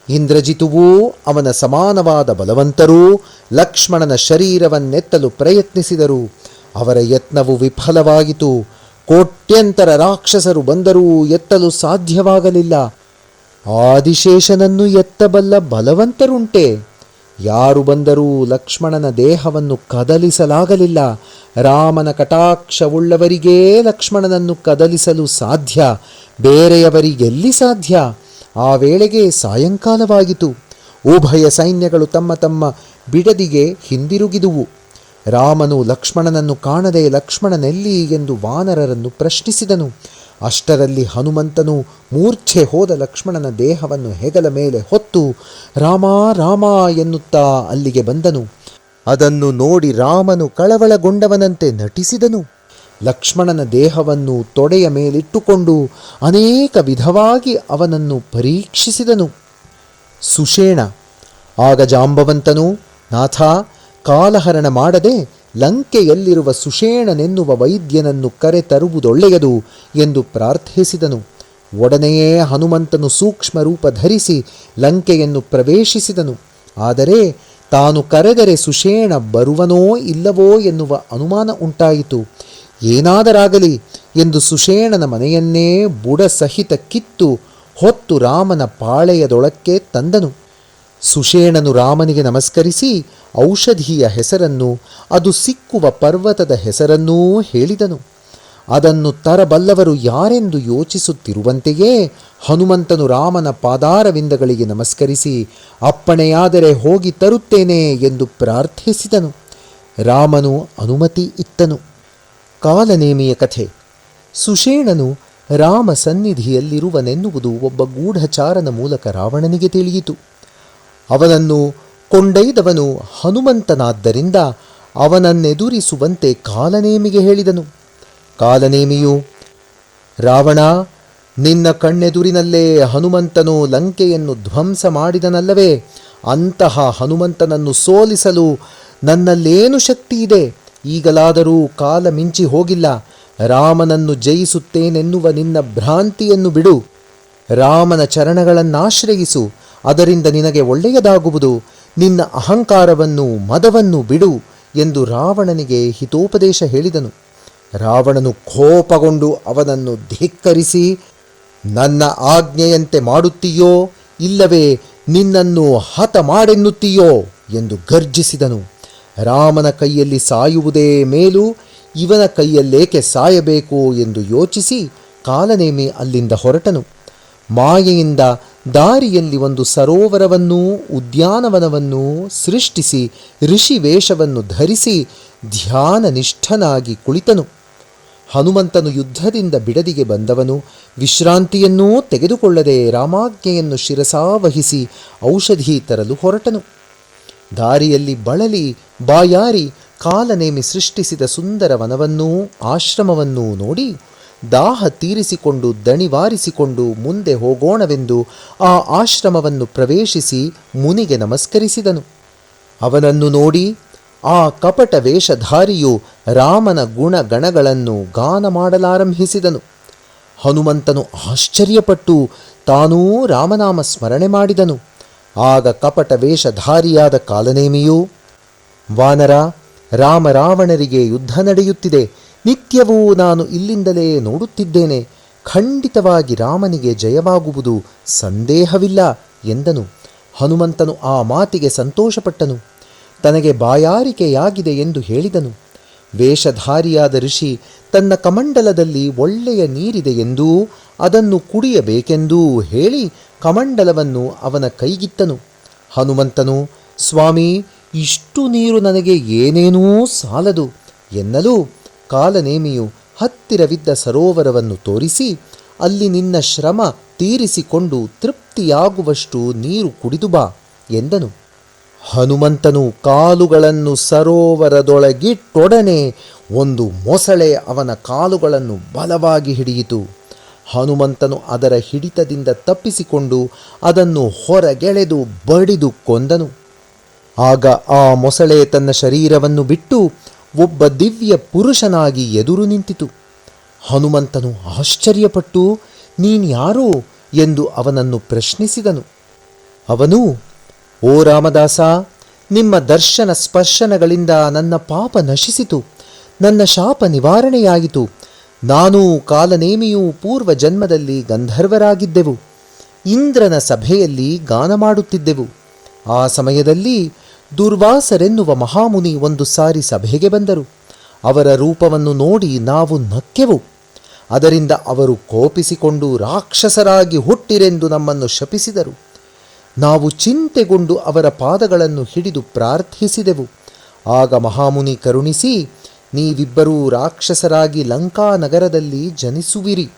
ಇಂದ್ರಜಿತುವೂ ಅವನ ಸಮಾನವಾದ ಬಲವಂತರೂ ಲಕ್ಷ್ಮಣನ ಶರೀರವನ್ನೆತ್ತಲು ಪ್ರಯತ್ನಿಸಿದರು. ಅವರ ಯತ್ನವು ವಿಫಲವಾಯಿತು. ಕೋಟ್ಯಂತರ ರಾಕ್ಷಸರು ಬಂದರೂ ಎತ್ತಲು ಸಾಧ್ಯವಾಗಲಿಲ್ಲ. ಆದಿಶೇಷನನ್ನು ಎತ್ತಬಲ್ಲ ಬಲವಂತರುಂಟೆ? ಯಾರು ಬಂದರೂ ಲಕ್ಷ್ಮಣನ ದೇಹವನ್ನು ಕದಲಿಸಲಾಗಲಿಲ್ಲ. ರಾಮನ ಕಟಾಕ್ಷವುಳ್ಳವರಿಗೇ ಲಕ್ಷ್ಮಣನನ್ನು ಕದಲಿಸಲು ಸಾಧ್ಯ, ಬೇರೆಯವರಿಗೆಲ್ಲಿ ಸಾಧ್ಯ? ಆ ವೇಳೆಗೆ ಸಾಯಂಕಾಲವಾಗಿತು. ಉಭಯ ಸೈನ್ಯಗಳು ತಮ್ಮ ತಮ್ಮ ಬಿಡದಿಗೆ ಹಿಂದಿರುಗಿದುವು. ರಾಮನು ಲಕ್ಷ್ಮಣನನ್ನು ಕಾಣದೆ ಲಕ್ಷ್ಮಣನೆಲ್ಲಿ ಎಂದು ವಾನರರನ್ನು ಪ್ರಶ್ನಿಸಿದನು. ಅಷ್ಟರಲ್ಲಿ ಹನುಮಂತನು ಮೂರ್ಛೆ ಹೋದ ಲಕ್ಷ್ಮಣನ ದೇಹವನ್ನು ಹೆಗಲ ಮೇಲೆ ಹೊತ್ತು ರಾಮ ರಾಮ ಎನ್ನುತ್ತಾ ಅಲ್ಲಿಗೆ ಬಂದನು. ಅದನ್ನು ನೋಡಿ ರಾಮನು ಕಳವಳಗೊಂಡವನಂತೆ ನಟಿಸಿದನು. ಲಕ್ಷ್ಮಣನ ದೇಹವನ್ನು ತೊಡೆಯ ಮೇಲಿಟ್ಟುಕೊಂಡು ಅನೇಕ ವಿಧವಾಗಿ ಅವನನ್ನು ಪರೀಕ್ಷಿಸಿದನು. ಸುಷೇಣ ಆಗ ಜಾಂಬವಂತನು, ನಾಥ, ಕಾಲಹರಣ ಮಾಡದೆ ಲಂಕೆಯಲ್ಲಿರುವ ಸುಷೇಣನೆನ್ನುವ ವೈದ್ಯನನ್ನು ಕರೆತರುವುದೊಳ್ಳೆಯದು ಎಂದು ಪ್ರಾರ್ಥಿಸಿದನು. ಒಡನೆಯೇ ಹನುಮಂತನು ಸೂಕ್ಷ್ಮ ರೂಪ ಧರಿಸಿ ಲಂಕೆಯನ್ನು ಪ್ರವೇಶಿಸಿದನು. ಆದರೆ ತಾನು ಕರೆದರೆ ಸುಷೇಣ ಬರುವನೋ ಇಲ್ಲವೋ ಎನ್ನುವ ಅನುಮಾನ ಉಂಟಾಯಿತು. ಏನಾದರಾಗಲಿ ಎಂದು ಸುಷೇಣನ ಮನೆಯನ್ನೇ ಬುಡಸಹಿತ ಕಿತ್ತು ಹೊತ್ತು ರಾಮನ ಪಾಳೆಯದೊಳಕ್ಕೆ ತಂದನು. ಸುಷೇಣನು ರಾಮನಿಗೆ ನಮಸ್ಕರಿಸಿ ಔಷಧಿಯ ಹೆಸರನ್ನು, ಅದು ಸಿಕ್ಕುವ ಪರ್ವತದ ಹೆಸರನ್ನೂ ಹೇಳಿದನು. ಅದನ್ನು ತರಬಲ್ಲವರು ಯಾರೆಂದು ಯೋಚಿಸುತ್ತಿರುವಂತೆಯೇ ಹನುಮಂತನು ರಾಮನ ಪಾದಾರವಿಂದಗಳಿಗೆ ನಮಸ್ಕರಿಸಿ ಅಪ್ಪಣೆಯಾದರೆ ಹೋಗಿ ತರುತ್ತೇನೆ ಎಂದು ಪ್ರಾರ್ಥಿಸಿದನು. ರಾಮನು ಅನುಮತಿ ಇತ್ತನು. ಕಾಲನೇಮಿಯ ಕಥೆ. ಸುಷೇಣನು ರಾಮ ಸನ್ನಿಧಿಯಲ್ಲಿರುವನೆನ್ನುವುದು ಒಬ್ಬ ಗೂಢಚಾರನ ಮೂಲಕ ರಾವಣನಿಗೆ ತಿಳಿಯಿತು. ಅವನನ್ನು ಕೊಂಡೊಯ್ದವನು ಹನುಮಂತನಾದ್ದರಿಂದ ಅವನನ್ನೆದುರಿಸುವಂತೆ ಕಾಲನೇಮಿಗೆ ಹೇಳಿದನು. ಕಾಲನೇಮಿಯು, ರಾವಣ, ನಿನ್ನ ಕಣ್ಣೆದುರಿನಲ್ಲೇ ಹನುಮಂತನು ಲಂಕೆಯನ್ನು ಧ್ವಂಸ ಮಾಡಿದನಲ್ಲವೇ? ಅಂತಹ ಹನುಮಂತನನ್ನು ಸೋಲಿಸಲು ನನ್ನಲ್ಲೇನು ಶಕ್ತಿ ಇದೆ? ಈಗಲಾದರೂ ಕಾಲ ಮಿಂಚಿ ಹೋಗಿಲ್ಲ. ರಾಮನನ್ನು ಜಯಿಸುತ್ತೇನೆನ್ನುವ ನಿನ್ನ ಭ್ರಾಂತಿಯನ್ನು ಬಿಡು. ರಾಮನ ಚರಣಗಳನ್ನಾಶ್ರಯಿಸು, ಅದರಿಂದ ನಿನಗೆ ಒಳ್ಳೆಯದಾಗುವುದು. ನಿನ್ನ ಅಹಂಕಾರವನ್ನು ಮದವನ್ನು ಬಿಡು ಎಂದು ರಾವಣನಿಗೆ ಹಿತೋಪದೇಶ ಹೇಳಿದನು. ರಾವಣನು ಕೋಪಗೊಂಡು ಅವನನ್ನು ಧಿಕ್ಕರಿಸಿ, ನನ್ನ ಆಜ್ಞೆಯಂತೆ ಮಾಡುತ್ತೀಯೋ ಇಲ್ಲವೇ ನಿನ್ನನ್ನು ಹತ ಮಾಡೆನ್ನುತ್ತೀಯೋ ಎಂದು ಗರ್ಜಿಸಿದನು. ರಾಮನ ಕೈಯಲ್ಲಿ ಸಾಯುವುದೇ ಮೇಲು, ಇವನ ಕೈಯಲ್ಲೇಕೆ ಸಾಯಬೇಕು ಎಂದು ಯೋಚಿಸಿ ಕಾಲನೇಮಿ ಅಲ್ಲಿಂದ ಹೊರಟನು. ಮಾಯೆಯಿಂದ ದಾರಿಯಲ್ಲಿ ಒಂದು ಸರೋವರವನ್ನೂ ಉದ್ಯಾನವನವನ್ನೂ ಸೃಷ್ಟಿಸಿ ಋಷಿ ವೇಷವನ್ನು ಧರಿಸಿ ಧ್ಯಾನನಿಷ್ಠನಾಗಿ ಕುಳಿತನು. ಹನುಮಂತನು ಯುದ್ಧದಿಂದ ಬಿಡದಿಗೆ ಬಂದವನು ವಿಶ್ರಾಂತಿಯನ್ನೂ ತೆಗೆದುಕೊಳ್ಳದೆ ರಾಮಾಜ್ಞೆಯನ್ನು ಶಿರಸಾವಹಿಸಿ ಔಷಧಿ ತರಲು ಹೊರಟನು. ದಾರಿಯಲ್ಲಿ ಬಳಲಿ ಬಾಯಾರಿ ಕಾಲನೇಮಿ ಸೃಷ್ಟಿಸಿದ ಸುಂದರ ವನವನ್ನೂ ಆಶ್ರಮವನ್ನೂ ನೋಡಿ ದಾಹ ತೀರಿಸಿಕೊಂಡು ದಣಿವಾರಿಸಿಕೊಂಡು ಮುಂದೆ ಹೋಗೋಣವೆಂದು ಆ ಆಶ್ರಮವನ್ನು ಪ್ರವೇಶಿಸಿ ಮುನಿಗೆ ನಮಸ್ಕರಿಸಿದನು. ಅವನನ್ನು ನೋಡಿ ಆ ಕಪಟ ವೇಷಧಾರಿಯು ರಾಮನ ಗುಣಗಣಗಳನ್ನು ಗಾನ ಮಾಡಲಾರಂಭಿಸಿದನು. ಹನುಮಂತನು ಆಶ್ಚರ್ಯಪಟ್ಟು ತಾನೂ ರಾಮನಾಮ ಸ್ಮರಣೆ ಮಾಡಿದನು. ಆಗ ಕಪಟ ವೇಷಧಾರಿಯಾದ ಕಾಲನೇಮಿಯು, ವಾನರ, ರಾಮ ರಾವಣರಿಗೆ ಯುದ್ಧ ನಡೆಯುತ್ತಿದೆ. ನಿತ್ಯವೂ ನಾನು ಇಲ್ಲಿಂದಲೇ ನೋಡುತ್ತಿದ್ದೇನೆ. ಖಂಡಿತವಾಗಿ ರಾಮನಿಗೆ ಜಯವಾಗುವುದು ಸಂದೇಹವಿಲ್ಲ ಎಂದನು. ಹನುಮಂತನು ಆ ಮಾತಿಗೆ ಸಂತೋಷಪಟ್ಟನು. ತನಗೆ ಬಾಯಾರಿಕೆಯಾಗಿದೆ ಎಂದು ಹೇಳಿದನು. ವೇಷಧಾರಿಯಾದ ಋಷಿ ತನ್ನ ಕಮಂಡಲದಲ್ಲಿ ಒಳ್ಳೆಯ ನೀರಿದೆಯೆಂದೂ ಅದನ್ನು ಕುಡಿಯಬೇಕೆಂದೂ ಹೇಳಿ ಕಮಂಡಲವನ್ನು ಅವನ ಕೈಗಿತ್ತನು. ಹನುಮಂತನು, ಸ್ವಾಮಿ, ಇಷ್ಟು ನೀರು ನನಗೆ ಏನೇನೂ ಸಾಲದು ಎನ್ನಲು ಕಾಲನೇಮಿಯು ಹತ್ತಿರವಿದ್ದ ಸರೋವರವನ್ನು ತೋರಿಸಿ, ಅಲ್ಲಿ ನಿನ್ನ ಶ್ರಮ ತೀರಿಸಿಕೊಂಡು ತೃಪ್ತಿಯಾಗುವಷ್ಟು ನೀರು ಕುಡಿದು ಬಾ ಎಂದನು. ಹನುಮಂತನು ಕಾಲುಗಳನ್ನು ಸರೋವರದೊಳಗಿಟ್ಟೊಡನೆ ಒಂದು ಮೊಸಳೆ ಅವನ ಕಾಲುಗಳನ್ನು ಬಲವಾಗಿ ಹಿಡಿಯಿತು. ಹನುಮಂತನು ಅದರ ಹಿಡಿತದಿಂದ ತಪ್ಪಿಸಿಕೊಂಡು ಅದನ್ನು ಹೊರಗೆಳೆದು ಬಡಿದು ಕೊಂದನು. ಆಗ ಆ ಮೊಸಳೆ ತನ್ನ ಶರೀರವನ್ನು ಬಿಟ್ಟು ಒಬ್ಬ ದಿವ್ಯ ಪುರುಷನಾಗಿ ಎದುರು ನಿಂತಿತು. ಹನುಮಂತನು ಆಶ್ಚರ್ಯಪಟ್ಟು, ನೀನ್ಯಾರೋ ಎಂದು ಅವನನ್ನು ಪ್ರಶ್ನಿಸಿದನು. ಅವನು, ಓ ರಾಮದಾಸ, ನಿಮ್ಮ ದರ್ಶನ ಸ್ಪರ್ಶನಗಳಿಂದ ನನ್ನ ಪಾಪ ನಶಿಸಿತು, ನನ್ನ ಶಾಪ ನಿವಾರಣೆಯಾಯಿತು. ನಾನು ಕಾಲನೇಮಿಯೂ ಪೂರ್ವ ಜನ್ಮದಲ್ಲಿ ಗಂಧರ್ವರಾಗಿದ್ದೆವು. ಇಂದ್ರನ ಸಭೆಯಲ್ಲಿ ಗಾನ ಮಾಡುತ್ತಿದ್ದೆವು. ಆ ಸಮಯದಲ್ಲಿ ದುರ್ವಾಸರೆನ್ನುವ ಮಹಾಮುನಿ ಒಂದು ಸಾರಿ ಸಭೆಗೆ ಬಂದರು. ಅವರ ರೂಪವನ್ನು ನೋಡಿ ನಾವು ನಕ್ಕೆವು. ಅದರಿಂದ ಅವರು ಕೋಪಿಸಿಕೊಂಡು ರಾಕ್ಷಸರಾಗಿ ಹುಟ್ಟಿರೆಂದು ನಮ್ಮನ್ನು ಶಪಿಸಿದರು. ನಾವು ಚಿಂತೆಗೊಂಡು ಅವರ ಪಾದಗಳನ್ನು ಹಿಡಿದು ಪ್ರಾರ್ಥಿಸಿದೆವು. ಆಗ ಮಹಾಮುನಿ ಕರುಣಿಸಿ, ನೀವಿಬ್ಬರೂ ರಾಕ್ಷಸರಾಗಿ ಲಂಕಾ ನಗರದಲ್ಲಿ ಜನಿಸುವಿರಿ.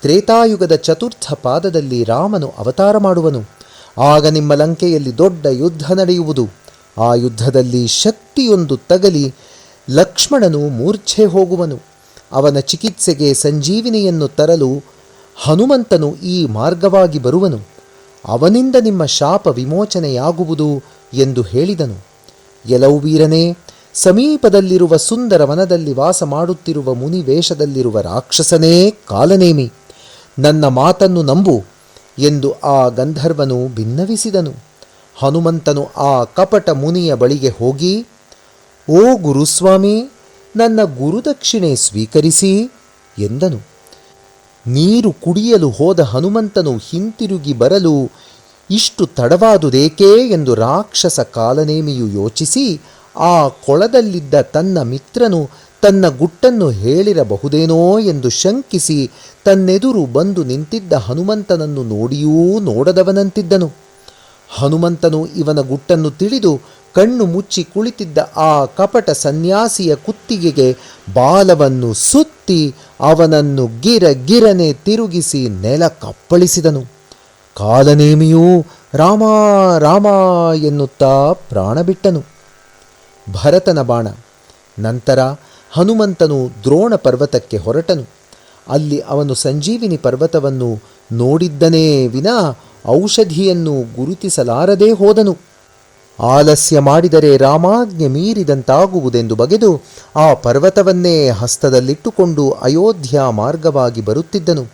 ತ್ರೇತಾಯುಗದ ಚತುರ್ಥ ಪಾದದಲ್ಲಿ ರಾಮನು ಅವತಾರ ಮಾಡುವನು. ಆಗ ನಿಮ್ಮ ಲಂಕೆಯಲ್ಲಿ ದೊಡ್ಡ ಯುದ್ಧ ನಡೆಯುವುದು. ಆ ಯುದ್ಧದಲ್ಲಿ ಶಕ್ತಿಯೊಂದು ತಗಲಿ ಲಕ್ಷ್ಮಣನು ಮೂರ್ಛೆ ಹೋಗುವನು. ಅವನ ಚಿಕಿತ್ಸೆಗೆ ಸಂಜೀವಿನಿಯನ್ನು ತರಲು ಹನುಮಂತನು ಈ ಮಾರ್ಗವಾಗಿ ಬರುವನು. ಅವನಿಂದ ನಿಮ್ಮ ಶಾಪ ವಿಮೋಚನೆಯಾಗುವುದು ಎಂದು ಹೇಳಿದನು. ಎಲವು ವೀರನೇ, ಸಮೀಪದಲ್ಲಿರುವ ಸುಂದರ ವನದಲ್ಲಿ ವಾಸ ಮಾಡುತ್ತಿರುವ ಮುನಿ ವೇಷದಲ್ಲಿರುವ ರಾಕ್ಷಸನೇ ಕಾಲನೇಮಿ, ನನ್ನ ಮಾತನ್ನು ನಂಬು ಎಂದು ಆ ಗಂಧರ್ವನು ಬಿನ್ನವಿಸಿದನು. ಹನುಮಂತನು ಆ ಕಪಟ ಮುನಿಯ ಬಳಿಗೆ ಹೋಗಿ, ಓ ಗುರುಸ್ವಾಮಿ, ನನ್ನ ಗುರುದಕ್ಷಿಣೆ ಸ್ವೀಕರಿಸಿ ಎಂದನು. ನೀರು ಕುಡಿಯಲು ಹೋದ ಹನುಮಂತನು ಹಿಂತಿರುಗಿ ಬರಲು ಇಷ್ಟು ತಡವಾದುದೇಕೆ ಎಂದು ರಾಕ್ಷಸ ಕಾಲನೇಮಿಯು ಯೋಚಿಸಿ ಆ ಕೊಳದಲ್ಲಿದ್ದ ತನ್ನ ಮಿತ್ರನು ತನ್ನ ಗುಟ್ಟನ್ನು ಹೇಳಿರಬಹುದೇನೋ ಎಂದು ಶಂಕಿಸಿ ತನ್ನೆದುರು ಬಂದು ನಿಂತಿದ್ದ ಹನುಮಂತನನ್ನು ನೋಡಿಯೂ ನೋಡದವನಂತಿದ್ದನು. ಹನುಮಂತನು ಇವನ ಗುಟ್ಟನ್ನು ತಿಳಿದು ಕಣ್ಣು ಮುಚ್ಚಿ ಕುಳಿತಿದ್ದ ಆ ಕಪಟ ಸನ್ಯಾಸಿಯ ಕುತ್ತಿಗೆಗೆ ಬಾಲವನ್ನು ಸುತ್ತಿ ಅವನನ್ನು ಗಿರನೆ ತಿರುಗಿಸಿ ನೆಲ ಕಪ್ಪಳಿಸಿದನು. ಕಾಲನೇಮಿಯೂ ರಾಮ ರಾಮ ಎನ್ನುತ್ತಾ ಪ್ರಾಣ ಬಿಟ್ಟನು. ಭರತನ ಬಾಣ. ನಂತರ ಹನುಮಂತನು ದ್ರೋಣ ಪರ್ವತಕ್ಕೆ ಹೊರಟನು. ಅಲ್ಲಿ ಅವನು ಸಂಜೀವಿನಿ ಪರ್ವತವನ್ನು ನೋಡಿದ್ದನೇ ವಿನಾ ಔಷಧಿಯನ್ನು ಗುರುತಿಸಲಾರದೇ ಹೋದನು. ಆಲಸ್ಯ ಮಾಡಿದರೆ ರಾಮಾಜ್ಞೆ ಮೀರಿದಂತಾಗುವುದೆಂದು ಬಗೆದು ಆ ಪರ್ವತವನ್ನೇ ಹಸ್ತದಲ್ಲಿಟ್ಟುಕೊಂಡು ಅಯೋಧ್ಯ ಮಾರ್ಗವಾಗಿ ಬರುತ್ತಿದ್ದನು.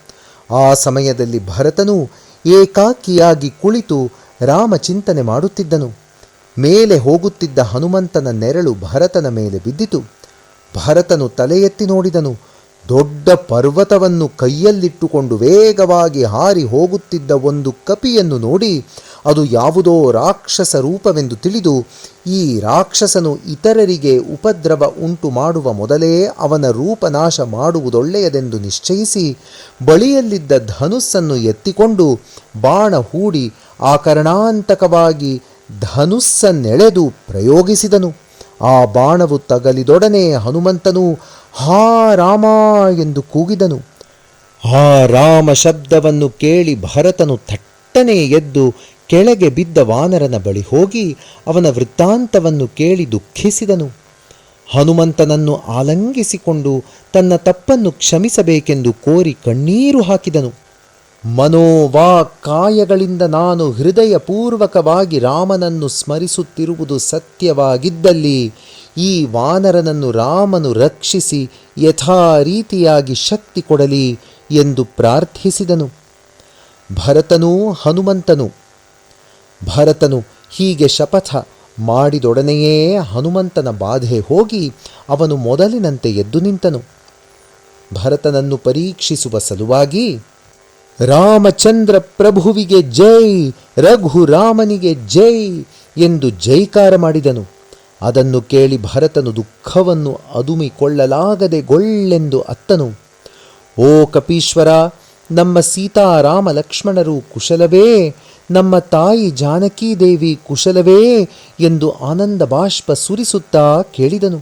ಆ ಸಮಯದಲ್ಲಿ ಭರತನು ಏಕಾಕಿಯಾಗಿ ಕುಳಿತು ರಾಮಚಿಂತನೆ ಮಾಡುತ್ತಿದ್ದನು. ಮೇಲೆ ಹೋಗುತ್ತಿದ್ದ ಹನುಮಂತನ ನೆರಳು ಭರತನ ಮೇಲೆ ಬಿದ್ದಿತು. ಭರತನು ತಲೆ ಎತ್ತಿ ನೋಡಿದನು. ದೊಡ್ಡ ಪರ್ವತವನ್ನು ಕೈಯಲ್ಲಿಟ್ಟುಕೊಂಡು ವೇಗವಾಗಿ ಹಾರಿ ಹೋಗುತ್ತಿದ್ದ ಒಂದು ಕಪಿಯನ್ನು ನೋಡಿ ಅದು ಯಾವುದೋ ರಾಕ್ಷಸ ರೂಪವೆಂದು ತಿಳಿದು ಈ ರಾಕ್ಷಸನು ಇತರರಿಗೆ ಉಪದ್ರವ ಉಂಟು ಮಾಡುವ ಮೊದಲೇ ಅವನ ರೂಪನಾಶ ಮಾಡುವುದೊಳ್ಳೆಯದೆಂದು ನಿಶ್ಚಯಿಸಿ ಬಳಿಯಲ್ಲಿದ್ದ ಧನುಸ್ಸನ್ನು ಎತ್ತಿಕೊಂಡು ಬಾಣ ಹೂಡಿ ಆಕರಣಾಂತಕವಾಗಿ ಧನುಸ್ಸನ್ನೆಳೆದು ಪ್ರಯೋಗಿಸಿದನು. ಆ ಬಾಣವು ತಗಲಿದೊಡನೆ ಹನುಮಂತನು ಹಾ ರಾಮ ಎಂದು ಕೂಗಿದನು. ಆ ರಾಮ ಶಬ್ದವನ್ನು ಕೇಳಿ ಭರತನು ಥಟ್ಟನೆ ಎದ್ದು ಕೆಳಗೆ ಬಿದ್ದ ವಾನರನ ಬಳಿ ಹೋಗಿ ಅವನ ವೃತ್ತಾಂತವನ್ನು ಕೇಳಿ ದುಃಖಿಸಿದನು. ಹನುಮಂತನನ್ನು ಆಲಂಗಿಸಿಕೊಂಡು ತನ್ನ ತಪ್ಪನ್ನು ಕ್ಷಮಿಸಬೇಕೆಂದು ಕೋರಿ ಕಣ್ಣೀರು ಹಾಕಿದನು. ಮನೋವಾಕ್ಕಾಯಗಳಿಂದ ನಾನು ಹೃದಯಪೂರ್ವಕವಾಗಿ ರಾಮನನ್ನು ಸ್ಮರಿಸುತ್ತಿರುವುದು ಸತ್ಯವಾಗಿದ್ದಲ್ಲಿ ಈ ವಾನರನನ್ನು ರಾಮನು ರಕ್ಷಿಸಿ ಯಥಾರೀತಿಯಾಗಿ ಶಕ್ತಿ ಕೊಡಲಿ ಎಂದು ಪ್ರಾರ್ಥಿಸಿದನು. ಭರತನು ಹೀಗೆ ಶಪಥ ಮಾಡಿದೊಡನೆಯೇ ಹನುಮಂತನ ಬಾಧೆ ಹೋಗಿ ಅವನು ಮೊದಲಿನಂತೆ ಎದ್ದು ನಿಂತನು. ಭರತನನ್ನು ಪರೀಕ್ಷಿಸುವ ಸಲುವಾಗಿ ರಾಮಚಂದ್ರ ಪ್ರಭುವಿಗೆ ಜೈ, ರಘುರಾಮನಿಗೆ ಜೈ ಎಂದು ಜೈಕಾರ ಮಾಡಿದನು. ಅದನ್ನು ಕೇಳಿ ಭರತನು ದುಃಖವನ್ನು ಅದುಮಿಕೊಳ್ಳಲಾಗದೆ ಗೊಳ್ಳೆಂದು ಅತ್ತನು. ಓ ಕಪೀಶ್ವರ, ನಮ್ಮ ಸೀತಾರಾಮ ಲಕ್ಷ್ಮಣರು ಕುಶಲವೇ? ನಮ್ಮ ತಾಯಿ ಜಾನಕೀದೇವಿ ಕುಶಲವೇ ಎಂದು ಆನಂದ ಬಾಷ್ಪ ಸುರಿಸುತ್ತಾ ಕೇಳಿದನು.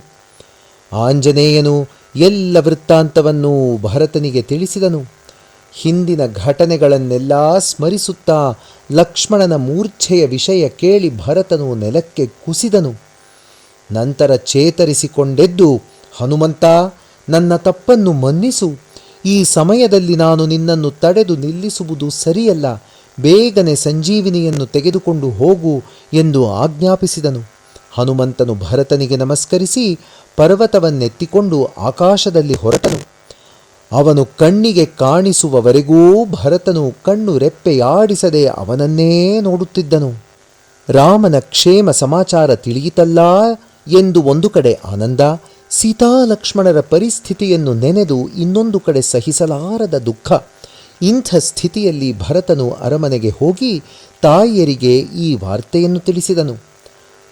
ಆಂಜನೇಯನು ಎಲ್ಲ ವೃತ್ತಾಂತವನ್ನು ಭರತನಿಗೆ ತಿಳಿಸಿದನು. ಹಿಂದಿನ ಘಟನೆಗಳನ್ನೆಲ್ಲ ಸ್ಮರಿಸುತ್ತಾ ಲಕ್ಷ್ಮಣನ ಮೂರ್ಛೆಯ ವಿಷಯ ಕೇಳಿ ಭರತನು ನೆಲಕ್ಕೆ ಕುಸಿದನು. ನಂತರ ಚೇತರಿಸಿಕೊಂಡೆದ್ದು, ಹನುಮಂತ, ನನ್ನ ತಪ್ಪನ್ನು ಮನ್ನಿಸು. ಈ ಸಮಯದಲ್ಲಿ ನಾನು ನಿನ್ನನ್ನು ತಡೆದು ನಿಲ್ಲಿಸುವುದು ಸರಿಯಲ್ಲ. ಬೇಗನೆ ಸಂಜೀವಿನಿಯನ್ನು ತೆಗೆದುಕೊಂಡು ಹೋಗು ಎಂದು ಆಜ್ಞಾಪಿಸಿದನು. ಹನುಮಂತನು ಭರತನಿಗೆ ನಮಸ್ಕರಿಸಿ ಪರ್ವತವನ್ನೆತ್ತಿಕೊಂಡು ಆಕಾಶದಲ್ಲಿ ಹೊರಟನು. ಅವನು ಕಣ್ಣಿಗೆ ಕಾಣಿಸುವವರೆಗೂ ಭರತನು ಕಣ್ಣು ರೆಪ್ಪೆಯಾಡಿಸದೆ ಅವನನ್ನೇ ನೋಡುತ್ತಿದ್ದನು. ರಾಮನ ಕ್ಷೇಮ ಸಮಾಚಾರ ತಿಳಿಯಿತಲ್ಲ ಎಂದು ಒಂದು ಕಡೆ ಆನಂದ, ಸೀತಾಲಕ್ಷ್ಮಣರ ಪರಿಸ್ಥಿತಿಯನ್ನು ನೆನೆದು ಇನ್ನೊಂದು ಕಡೆ ಸಹಿಸಲಾರದ ದುಃಖ. ಇಂಥ ಸ್ಥಿತಿಯಲ್ಲಿ ಭರತನು ಅರಮನೆಗೆ ಹೋಗಿ ತಾಯಿಯರಿಗೆ ಈ ವಾರ್ತೆಯನ್ನು ತಿಳಿಸಿದನು.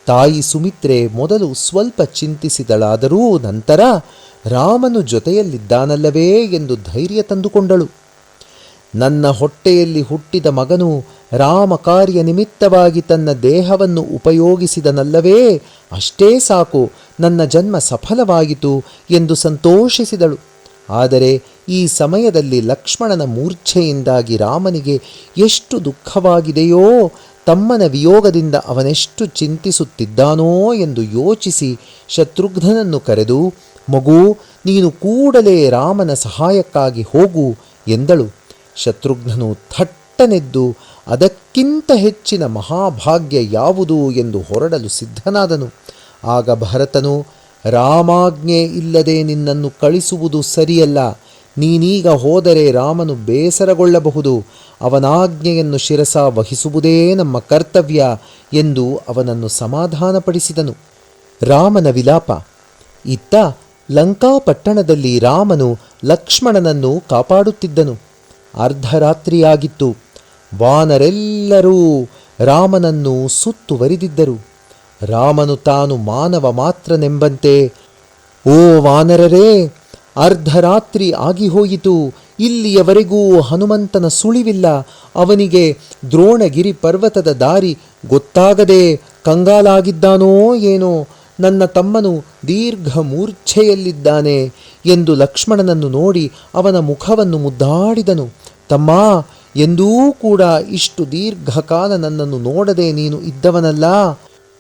ತಾಯಿ ಸುಮಿತ್ರೆ ಮೊದಲು ಸ್ವಲ್ಪ ಚಿಂತಿಸಿದಳಾದರೂ ನಂತರ ರಾಮನು ಜೊತೆಯಲ್ಲಿದ್ದಾನಲ್ಲವೇ ಎಂದು ಧೈರ್ಯ ತಂದುಕೊಂಡಳು. ನನ್ನ ಹೊಟ್ಟೆಯಲ್ಲಿ ಹುಟ್ಟಿದ ಮಗನು ರಾಮ ಕಾರ್ಯ ನಿಮಿತ್ತವಾಗಿ ತನ್ನ ದೇಹವನ್ನು ಉಪಯೋಗಿಸಿದನಲ್ಲವೇ, ಅಷ್ಟೇ ಸಾಕು, ನನ್ನ ಜನ್ಮ ಸಫಲವಾಯಿತು ಎಂದು ಸಂತೋಷಿಸಿದಳು. ಆದರೆ ಈ ಸಮಯದಲ್ಲಿ ಲಕ್ಷ್ಮಣನ ಮೂರ್ಛೆಯಿಂದಾಗಿ ರಾಮನಿಗೆ ಎಷ್ಟು ದುಃಖವಾಗಿದೆಯೋ, ತಮ್ಮನ ವಿಯೋಗದಿಂದ ಅವನೆಷ್ಟು ಚಿಂತಿಸುತ್ತಿದ್ದಾನೋ ಎಂದು ಯೋಚಿಸಿ ಶತ್ರುಘ್ನನನ್ನು ಕರೆದು, ಮಗು, ನೀನು ಕೂಡಲೇ ರಾಮನ ಸಹಾಯಕ್ಕಾಗಿ ಹೋಗು ಎಂದಳು. ಶತ್ರುಘ್ನನು ಥಟ್ಟನೆದ್ದು ಅದಕ್ಕಿಂತ ಹೆಚ್ಚಿನ ಮಹಾಭಾಗ್ಯ ಯಾವುದು ಎಂದು ಹೊರಡಲು ಸಿದ್ಧನಾದನು. ಆಗ ಭರತನು, ರಾಮಾಜ್ಞೆ ಇಲ್ಲದೆ ನಿನ್ನನ್ನು ಕಳಿಸುವುದು ಸರಿಯಲ್ಲ. ನೀನೀಗ ಹೋದರೆ ರಾಮನು ಬೇಸರಗೊಳ್ಳಬಹುದು. ಅವನಾಜ್ಞೆಯನ್ನು ಶಿರಸ ವಹಿಸುವುದೇ ನಮ್ಮ ಕರ್ತವ್ಯ ಎಂದು ಅವನನ್ನು ಸಮಾಧಾನಪಡಿಸಿದನು. ರಾಮನ ವಿಲಾಪ. ಇತ್ತ ಲಂಕಾಪಟ್ಟಣದಲ್ಲಿ ರಾಮನು ಲಕ್ಷ್ಮಣನನ್ನು ಕಾಪಾಡುತ್ತಿದ್ದನು. ಅರ್ಧರಾತ್ರಿಯಾಗಿತ್ತು. ವಾನರೆಲ್ಲರೂ ರಾಮನನ್ನು ಸುತ್ತುವರಿದಿದ್ದರು. ರಾಮನು ತಾನು ಮಾನವ ಮಾತ್ರನೆಂಬಂತೆ ಓ ವಾನರರೇ, ಅರ್ಧರಾತ್ರಿ ಆಗಿಹೋಯಿತು. ಇಲ್ಲಿಯವರೆಗೂ ಹನುಮಂತನ ಸುಳಿವಿಲ್ಲ. ಅವನಿಗೆ ದ್ರೋಣಗಿರಿ ಪರ್ವತದ ದಾರಿ ಗೊತ್ತಾಗದೆ ಕಂಗಾಲಾಗಿದ್ದಾನೋ ಏನೋ. ನನ್ನ ತಮ್ಮನು ದೀರ್ಘ ಮೂರ್ಛೆಯಲ್ಲಿದ್ದಾನೆ ಎಂದು ಲಕ್ಷ್ಮಣನನ್ನು ನೋಡಿ ಅವನ ಮುಖವನ್ನು ಮುದ್ದಾಡಿದನು. ತಮ್ಮ, ಎಂದೂ ಕೂಡ ಇಷ್ಟು ದೀರ್ಘಕಾಲ ನನ್ನನ್ನು ನೋಡದೆ ನೀನು ಇದ್ದವನಲ್ಲ.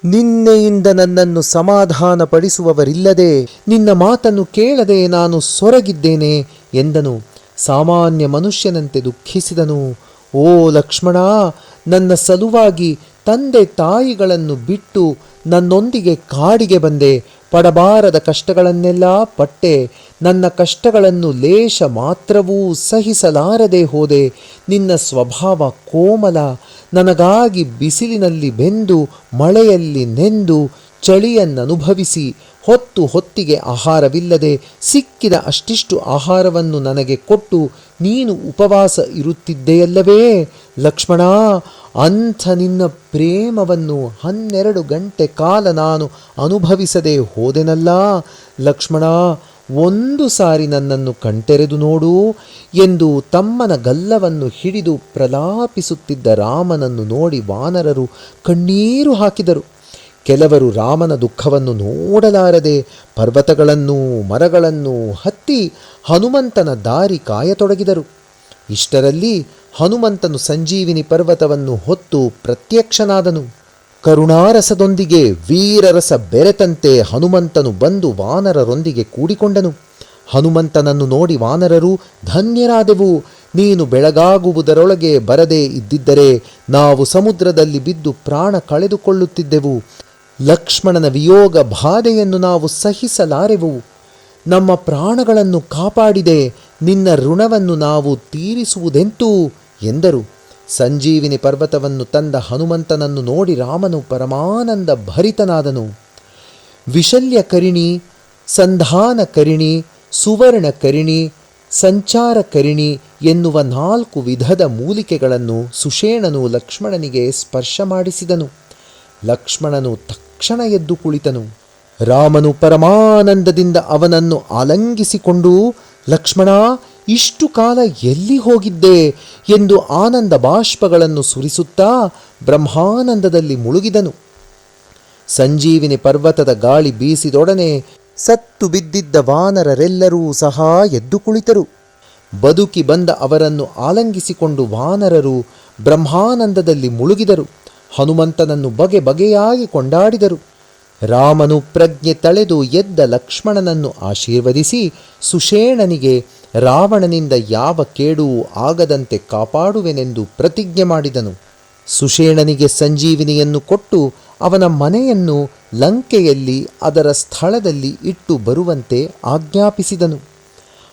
ನಿನ್ನೆಯಿಂದ ನನ್ನನ್ನು ಸಮಾಧಾನಪಡಿಸುವವರಿಲ್ಲದೆ ನಿನ್ನ ಮಾತನ್ನು ಕೇಳದೆ ನಾನು ಸೊರಗಿದ್ದೇನೆ ಎಂದನು. ಸಾಮಾನ್ಯ ಮನುಷ್ಯನಂತೆ ದುಃಖಿಸಿದನು. ಓ ಲಕ್ಷ್ಮಣ, ನನ್ನ ಸಲುವಾಗಿ ತಂದೆ ತಾಯಿಗಳನ್ನು ಬಿಟ್ಟು ನನ್ನೊಂದಿಗೆ ಕಾಡಿಗೆ ಬಂದೆ. ಪಡಬಾರದ ಕಷ್ಟಗಳನ್ನೆಲ್ಲ ಪಟ್ಟೆ. ನನ್ನ ಕಷ್ಟಗಳನ್ನು ಲೇಷ ಮಾತ್ರವೂ ಸಹಿಸಲಾರದೆ ಹೋದೆ. ನಿನ್ನ ಸ್ವಭಾವ ಕೋಮಲ. ನನಗಾಗಿ ಬಿಸಿಲಿನಲ್ಲಿ ಬೆಂದು, ಮಳೆಯಲ್ಲಿ ನೆಂದು, ಚಳಿಯನ್ನನುಭವಿಸಿ, ಹೊತ್ತು ಹೊತ್ತಿಗೆ ಆಹಾರವಿಲ್ಲದೆ ಸಿಕ್ಕಿದ ಅಷ್ಟಿಷ್ಟು ಆಹಾರವನ್ನು ನನಗೆ ಕೊಟ್ಟು ನೀನು ಉಪವಾಸ ಇರುತ್ತಿದ್ದೆಯಲ್ಲವೇ ಲಕ್ಷ್ಮಣ. ಅಂಥ ನಿನ್ನ ಪ್ರೇಮವನ್ನು 12 ಗಂಟೆ ಕಾಲ ನಾನು ಅನುಭವಿಸದೆ ಹೋದೆನಲ್ಲ ಲಕ್ಷ್ಮಣ. ಒಂದು ಸಾರಿ ನನ್ನನ್ನು ಕಣ್ತೆರೆದು ನೋಡು ಎಂದು ತಮ್ಮನ ಗಲ್ಲವನ್ನು ಹಿಡಿದು ಪ್ರಲಾಪಿಸುತ್ತಿದ್ದ ರಾಮನನ್ನು ನೋಡಿ ವಾನರರು ಕಣ್ಣೀರು ಹಾಕಿದರು. ಕೆಲವರು ರಾಮನ ದುಃಖವನ್ನು ನೋಡಲಾರದೆ ಪರ್ವತಗಳನ್ನೂ ಮರಗಳನ್ನೂ ಹತ್ತಿ ಹನುಮಂತನ ದಾರಿ ಕಾಯತೊಡಗಿದರು. ಇಷ್ಟರಲ್ಲಿ ಹನುಮಂತನು ಸಂಜೀವಿನಿ ಪರ್ವತವನ್ನು ಹೊತ್ತು ಪ್ರತ್ಯಕ್ಷನಾದನು. ಕರುಣಾರಸದೊಂದಿಗೆ ವೀರರಸ ಬೆರೆತಂತೆ ಹನುಮಂತನು ಬಂದು ವಾನರರೊಂದಿಗೆ ಕೂಡಿಕೊಂಡನು. ಹನುಮಂತನನ್ನು ನೋಡಿ ವಾನರರು, ಧನ್ಯರಾದೆವು. ನೀನು ಬೆಳಗಾಗುವುದರೊಳಗೆ ಬರದೇ ಇದ್ದಿದ್ದರೆ ನಾವು ಸಮುದ್ರದಲ್ಲಿ ಬಿದ್ದು ಪ್ರಾಣ ಕಳೆದುಕೊಳ್ಳುತ್ತಿದ್ದೆವು. ಲಕ್ಷ್ಮಣನ ವಿಯೋಗ ಬಾಧೆಯನ್ನು ನಾವು ಸಹಿಸಲಾರೆವು. ನಮ್ಮ ಪ್ರಾಣಗಳನ್ನು ಕಾಪಾಡಿದೆ. ನಿನ್ನ ಋಣವನ್ನು ನಾವು ತೀರಿಸುವುದೆಂತೂ ಎಂದರು. ಸಂಜೀವಿನಿ ಪರ್ವತವನ್ನು ತಂದ ಹನುಮಂತನನ್ನು ನೋಡಿ ರಾಮನು ಪರಮಾನಂದ ಭರಿತನಾದನು. ವಿಶಲ್ಯಕರಿಣಿ, ಸಂಧಾನಕರಿಣಿ, ಸುವರ್ಣಕರಿಣಿ, ಸಂಚಾರಕರಿಣಿ ಎನ್ನುವ 4 ವಿಧದ ಮೂಲಿಕೆಗಳನ್ನು ಸುಷೇಣನು ಲಕ್ಷ್ಮಣನಿಗೆ ಸ್ಪರ್ಶ ಮಾಡಿಸಿದನು. ಲಕ್ಷ್ಮಣನು ತಕ್ಷಣ ಎದ್ದು ಕುಳಿತನು. ರಾಮನು ಪರಮಾನಂದದಿಂದ ಅವನನ್ನು ಆಲಂಗಿಸಿಕೊಂಡು, ಲಕ್ಷ್ಮಣ, ಇಷ್ಟು ಕಾಲ ಎಲ್ಲಿ ಹೋಗಿದ್ದೆ ಎಂದು ಆನಂದ ಬಾಷ್ಪಗಳನ್ನು ಸುರಿಸುತ್ತಾ ಬ್ರಹ್ಮಾನಂದದಲ್ಲಿ ಮುಳುಗಿದನು. ಸಂಜೀವಿನಿ ಪರ್ವತದ ಗಾಳಿ ಬೀಸಿದೊಡನೆ ಸತ್ತು ಬಿದ್ದಿದ್ದ ವಾನರರೆಲ್ಲರೂ ಸಹ ಎದ್ದು ಕುಳಿತರು. ಬದುಕಿ ಬಂದ ಅವರನ್ನು ಆಲಂಗಿಸಿಕೊಂಡು ವಾನರರು ಬ್ರಹ್ಮಾನಂದದಲ್ಲಿ ಮುಳುಗಿದರು. ಹನುಮಂತನನ್ನು ಬಗೆ ಬಗೆಯಾಗಿ ಕೊಂಡಾಡಿದರು. ರಾಮನು ಪ್ರಜ್ಞೆ ತಳೆದು ಎದ್ದ ಲಕ್ಷ್ಮಣನನ್ನು ಆಶೀರ್ವದಿಸಿ ಸುಷೇಣನಿಗೆ ರಾವಣನಿಂದ ಯಾವ ಕೇಡೂ ಆಗದಂತೆ ಕಾಪಾಡುವೆನೆಂದು ಪ್ರತಿಜ್ಞೆ ಮಾಡಿದನು. ಸುಷೇಣನಿಗೆ ಸಂಜೀವಿನಿಯನ್ನು ಕೊಟ್ಟು ಅವನ ಮನೆಯನ್ನು ಲಂಕೆಯಲ್ಲಿ ಅದರ ಸ್ಥಳದಲ್ಲಿ ಇಟ್ಟು ಬರುವಂತೆ ಆಜ್ಞಾಪಿಸಿದನು.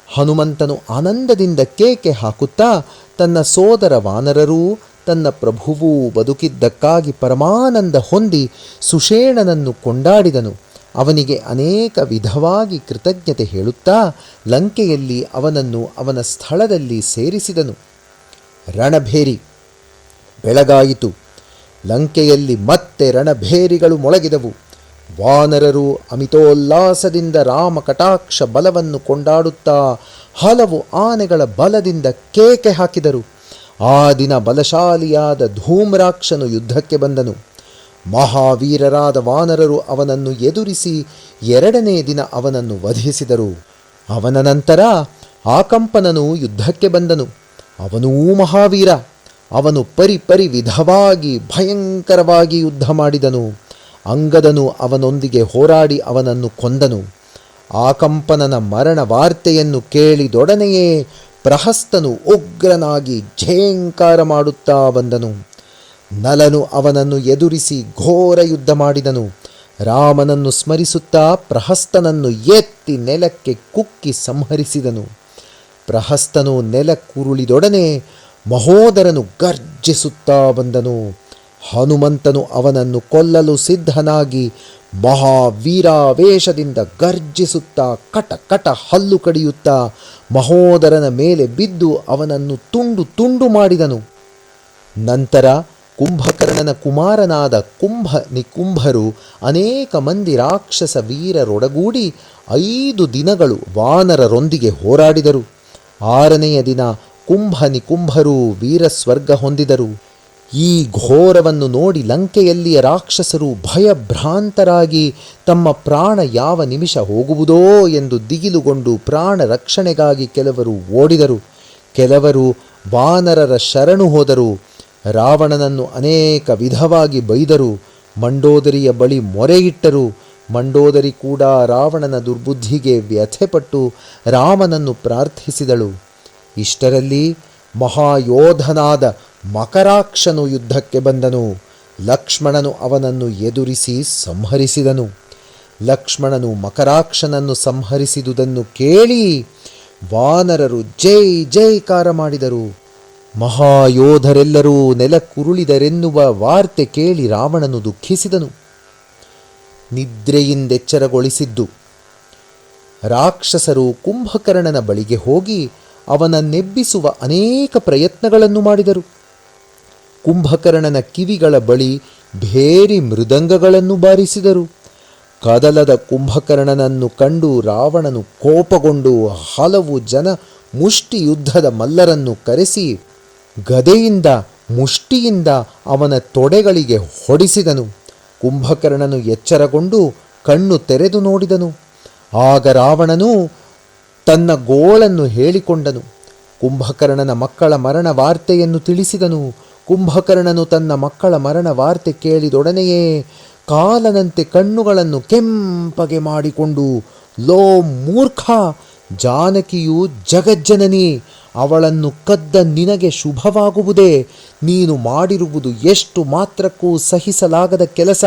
ಹನುಮಂತನು ಆನಂದದಿಂದ ಕೇಕೆ ಹಾಕುತ್ತಾ ತನ್ನ ಸೋದರ ವಾನರರೂ ತನ್ನ ಪ್ರಭುವೂ ಬದುಕಿದ್ದಕ್ಕಾಗಿ ಪರಮಾನಂದ ಹೊಂದಿ ಸುಷೇಣನನ್ನು ಕೊಂಡಾಡಿದನು. ಅವನಿಗೆ ಅನೇಕ ವಿಧವಾಗಿ ಕೃತಜ್ಞತೆ ಹೇಳುತ್ತಾ ಲಂಕೆಯಲ್ಲಿ ಅವನನ್ನು ಅವನ ಸ್ಥಳದಲ್ಲಿ ಸೇರಿಸಿದನು. ರಣಭೇರಿ. ಬೆಳಗಾಯಿತು. ಲಂಕೆಯಲ್ಲಿ ಮತ್ತೆ ರಣಭೇರಿಗಳು ಮೊಳಗಿದವು. ವಾನರರು ಅಮಿತೋಲ್ಲಾಸದಿಂದ ರಾಮ ಕಟಾಕ್ಷ ಬಲವನ್ನು ಕೊಂಡಾಡುತ್ತಾ ಹಲವು ಆನೆಗಳ ಬಲದಿಂದ ಕೇಕೆ ಹಾಕಿದರು. ಆ ದಿನ ಬಲಶಾಲಿಯಾದ ಧೂಮ್ರಾಕ್ಷನು ಯುದ್ಧಕ್ಕೆ ಬಂದನು. ಮಹಾವೀರರಾದ ವಾನರರು ಅವನನ್ನು ಎದುರಿಸಿ 2ನೇ ದಿನ ಅವನನ್ನು ವಧಿಸಿದರು. ಅವನ ನಂತರ ಆಕಂಪನನು ಯುದ್ಧಕ್ಕೆ ಬಂದನು. ಅವನೂ ಮಹಾವೀರ. ಅವನು ಪರಿ ವಿಧವಾಗಿ ಭಯಂಕರವಾಗಿ ಯುದ್ಧ ಮಾಡಿದನು. ಅಂಗದನು ಅವನೊಂದಿಗೆ ಹೋರಾಡಿ ಅವನನ್ನು ಕೊಂದನು. ಆಕಂಪನನ ಮರಣ ವಾರ್ತೆಯನ್ನು ಕೇಳಿದೊಡನೆಯೇ ಪ್ರಹಸ್ತನು ಉಗ್ರನಾಗಿ ಝೇಂಕಾರ ಮಾಡುತ್ತಾ ಬಂದನು. ನಲನು ಅವನನ್ನು ಎದುರಿಸಿ ಘೋರ ಯುದ್ಧ ಮಾಡಿದನು. ರಾಮನನ್ನು ಸ್ಮರಿಸುತ್ತಾ ಪ್ರಹಸ್ತನನ್ನು ಎತ್ತಿ ನೆಲಕ್ಕೆ ಕುಕ್ಕಿ ಸಂಹರಿಸಿದನು. ಪ್ರಹಸ್ತನು ನೆಲಕ್ಕುರುಳಿದೊಡನೆ ಮಹೋದರನು ಗರ್ಜಿಸುತ್ತಾ ಬಂದನು. ಹನುಮಂತನು ಅವನನ್ನು ಕೊಲ್ಲಲು ಸಿದ್ಧನಾಗಿ ಮಹಾವೀರಾವೇಶದಿಂದ ಗರ್ಜಿಸುತ್ತಾ ಕಟ ಕಟ ಹಲ್ಲು ಕಡಿಯುತ್ತಾ ಮಹೋದರನ ಮೇಲೆ ಬಿದ್ದು ಅವನನ್ನು ತುಂಡು ತುಂಡು ಮಾಡಿದನು. ನಂತರ ಕುಂಭಕರ್ಣನ ಕುಮಾರನಾದ ಕುಂಭ ನಿಕುಂಭರು ಅನೇಕ ಮಂದಿ ರಾಕ್ಷಸ ವೀರರೊಡಗೂಡಿ 5 ದಿನಗಳು ವಾನರರೊಂದಿಗೆ ಹೋರಾಡಿದರು. 6ನೆಯ ದಿನ ಕುಂಭನಿಕುಂಭರು ವೀರಸ್ವರ್ಗ ಹೊಂದಿದರು. ಈ ಘೋರವನ್ನು ನೋಡಿ ಲಂಕೆಯಲ್ಲಿಯ ರಾಕ್ಷಸರು ಭಯಭ್ರಾಂತರಾಗಿ ತಮ್ಮ ಪ್ರಾಣ ಯಾವ ನಿಮಿಷ ಹೋಗುವುದೋ ಎಂದು ದಿಗಿಲುಗೊಂಡು ಪ್ರಾಣ ರಕ್ಷಣೆಗಾಗಿ ಕೆಲವರು ಓಡಿದರು. ಕೆಲವರು ವಾನರರ ಶರಣು ಹೋದರು. ರಾವಣನನ್ನು ಅನೇಕ ವಿಧವಾಗಿ ಬೈದರು. ಮಂಡೋದರಿಯ ಬಳಿ ಮೊರೆಯಿಟ್ಟರು. ಮಂಡೋದರಿ ಕೂಡ ರಾವಣನ ದುರ್ಬುದ್ಧಿಗೆ ವ್ಯಥೆಪಟ್ಟು ರಾಮನನ್ನು ಪ್ರಾರ್ಥಿಸಿದಳು. ಇಷ್ಟರಲ್ಲಿ ಮಹಾಯೋಧನಾದ ಮಕರಾಕ್ಷನು ಯುದ್ಧಕ್ಕೆ ಬಂದನು. ಲಕ್ಷ್ಮಣನು ಅವನನ್ನು ಎದುರಿಸಿ ಸಂಹರಿಸಿದನು. ಲಕ್ಷ್ಮಣನು ಮಕರಾಕ್ಷನನ್ನು ಸಂಹರಿಸಿದುದನ್ನು ಕೇಳಿ ವಾನರರು ಜೈ ಜೈಕಾರ ಮಾಡಿದರು. ಮಹಾಯೋಧರೆಲ್ಲರೂ ನೆಲಕ್ಕುರುಳಿದರೆನ್ನುವ ವಾರ್ತೆ ಕೇಳಿ ರಾವಣನು ದುಃಖಿಸಿದನು. ನಿದ್ರೆಯಿಂದೆಚ್ಚರಗೊಳಿಸಿದ್ದು ರಾಕ್ಷಸರು ಕುಂಭಕರ್ಣನ ಬಳಿಗೆ ಹೋಗಿ ಅವನನ್ನೆಬ್ಬಿಸುವ ಅನೇಕ ಪ್ರಯತ್ನಗಳನ್ನು ಮಾಡಿದರು. ಕುಂಭಕರ್ಣನ ಕಿವಿಗಳ ಬಳಿ ಭೇರಿ ಮೃದಂಗಗಳನ್ನು ಬಾರಿಸಿದರು. ಕದಲದ ಕುಂಭಕರ್ಣನನ್ನು ಕಂಡು ರಾವಣನು ಕೋಪಗೊಂಡು ಹಲವು ಜನ ಮುಷ್ಟಿಯುದ್ಧದ ಮಲ್ಲರನ್ನು ಕರೆಸಿ ಗದೆಯಿಂದ ಮುಷ್ಟಿಯಿಂದ ಅವನ ತೊಡೆಗಳಿಗೆ ಹೊಡಿಸಿದನು. ಕುಂಭಕರ್ಣನು ಎಚ್ಚರಗೊಂಡು ಕಣ್ಣು ತೆರೆದು ನೋಡಿದನು. ಆಗ ರಾವಣನು ತನ್ನ ಗೋಳನ್ನು ಹೇಳಿಕೊಂಡನು. ಕುಂಭಕರ್ಣನ ಮಕ್ಕಳ ಮರಣ ವಾರ್ತೆಯನ್ನು ತಿಳಿಸಿದನು. ಕುಂಭಕರ್ಣನು ತನ್ನ ಮಕ್ಕಳ ಮರಣ ವಾರ್ತೆ ಕೇಳಿದೊಡನೆಯೇ ಕಾಲನಂತೆ ಕಣ್ಣುಗಳನ್ನು ಕೆಂಪಗೆ ಮಾಡಿಕೊಂಡು, ಲೋ ಮೂರ್ಖ, ಜಾನಕಿಯು ಜಗಜ್ಜನನಿ, ಅವಳನ್ನು ಕದ್ದ ನಿನಗೆ ಶುಭವಾಗುವುದೇ? ನೀನು ಮಾಡಿರುವುದು ಎಷ್ಟು ಮಾತ್ರಕ್ಕೂ ಸಹಿಸಲಾಗದ ಕೆಲಸ.